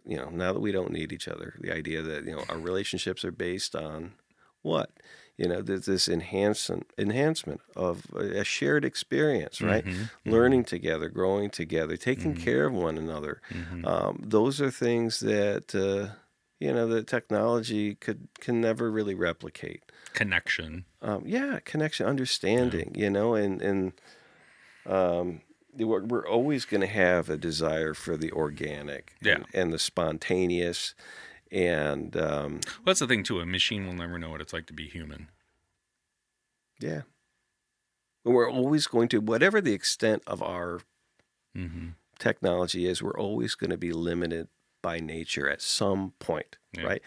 Speaker 1: you know, now that we don't need each other, the idea that you know our relationships are based on what, you know, there's this enhancement of a shared experience, right?
Speaker 2: mm-hmm.
Speaker 1: Learning together, growing together, taking
Speaker 2: Mm-hmm.
Speaker 1: care of one another.
Speaker 2: Mm-hmm.
Speaker 1: Those are things that you know that technology can never really replicate.
Speaker 2: Connection.
Speaker 1: Yeah, connection, understanding, you know, and um, we're always going to have a desire for the organic
Speaker 2: Yeah.
Speaker 1: and the spontaneous, and
Speaker 2: Well, that's the thing too. A machine will never know what it's like to be human.
Speaker 1: yeah, and we're always going to, whatever the extent of our
Speaker 2: Mm-hmm.
Speaker 1: technology is, we're always going to be limited by nature at some point,
Speaker 2: Yeah.
Speaker 1: right?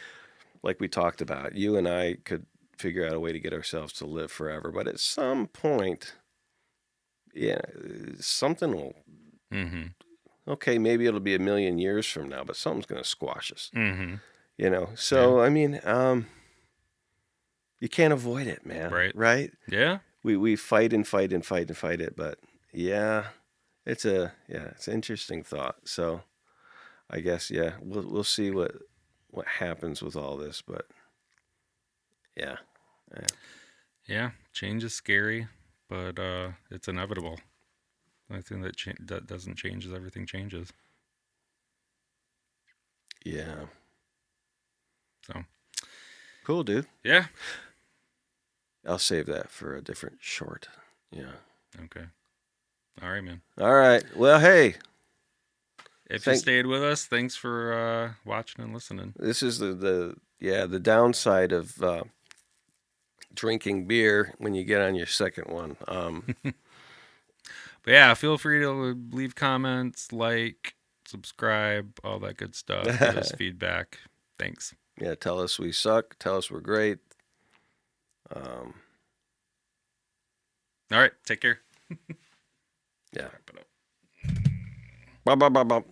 Speaker 1: Like we talked about, you and I could figure out a way to get ourselves to live forever, but at some point, yeah, something will.
Speaker 2: Mm-hmm.
Speaker 1: Okay, maybe it'll be a million years from now, but something's going to squash us,
Speaker 2: Mm-hmm.
Speaker 1: you know. So I mean, you can't avoid it, man.
Speaker 2: Right.
Speaker 1: Right?
Speaker 2: Yeah.
Speaker 1: We fight and fight and fight and fight it, but yeah, it's an interesting thought. So I guess we'll see what happens with all this, but yeah.
Speaker 2: Yeah. Change is scary, but it's inevitable. I think that doesn't change as everything changes.
Speaker 1: Yeah.
Speaker 2: So
Speaker 1: Cool, dude.
Speaker 2: yeah.
Speaker 1: I'll save that for a different short. Yeah.
Speaker 2: Okay. All right, man.
Speaker 1: All right. Well, hey,
Speaker 2: If you stayed with us, thanks for watching and listening.
Speaker 1: this is the downside of drinking beer when you get on your second one.
Speaker 2: But yeah, feel free to leave comments, like, subscribe, all that good stuff. Give us feedback. Thanks.
Speaker 1: Yeah, tell us we suck. Tell us we're great.
Speaker 2: All right, take care.
Speaker 1: Yeah.
Speaker 2: Wrap it up.
Speaker 1: Bop, bop, bop, bop.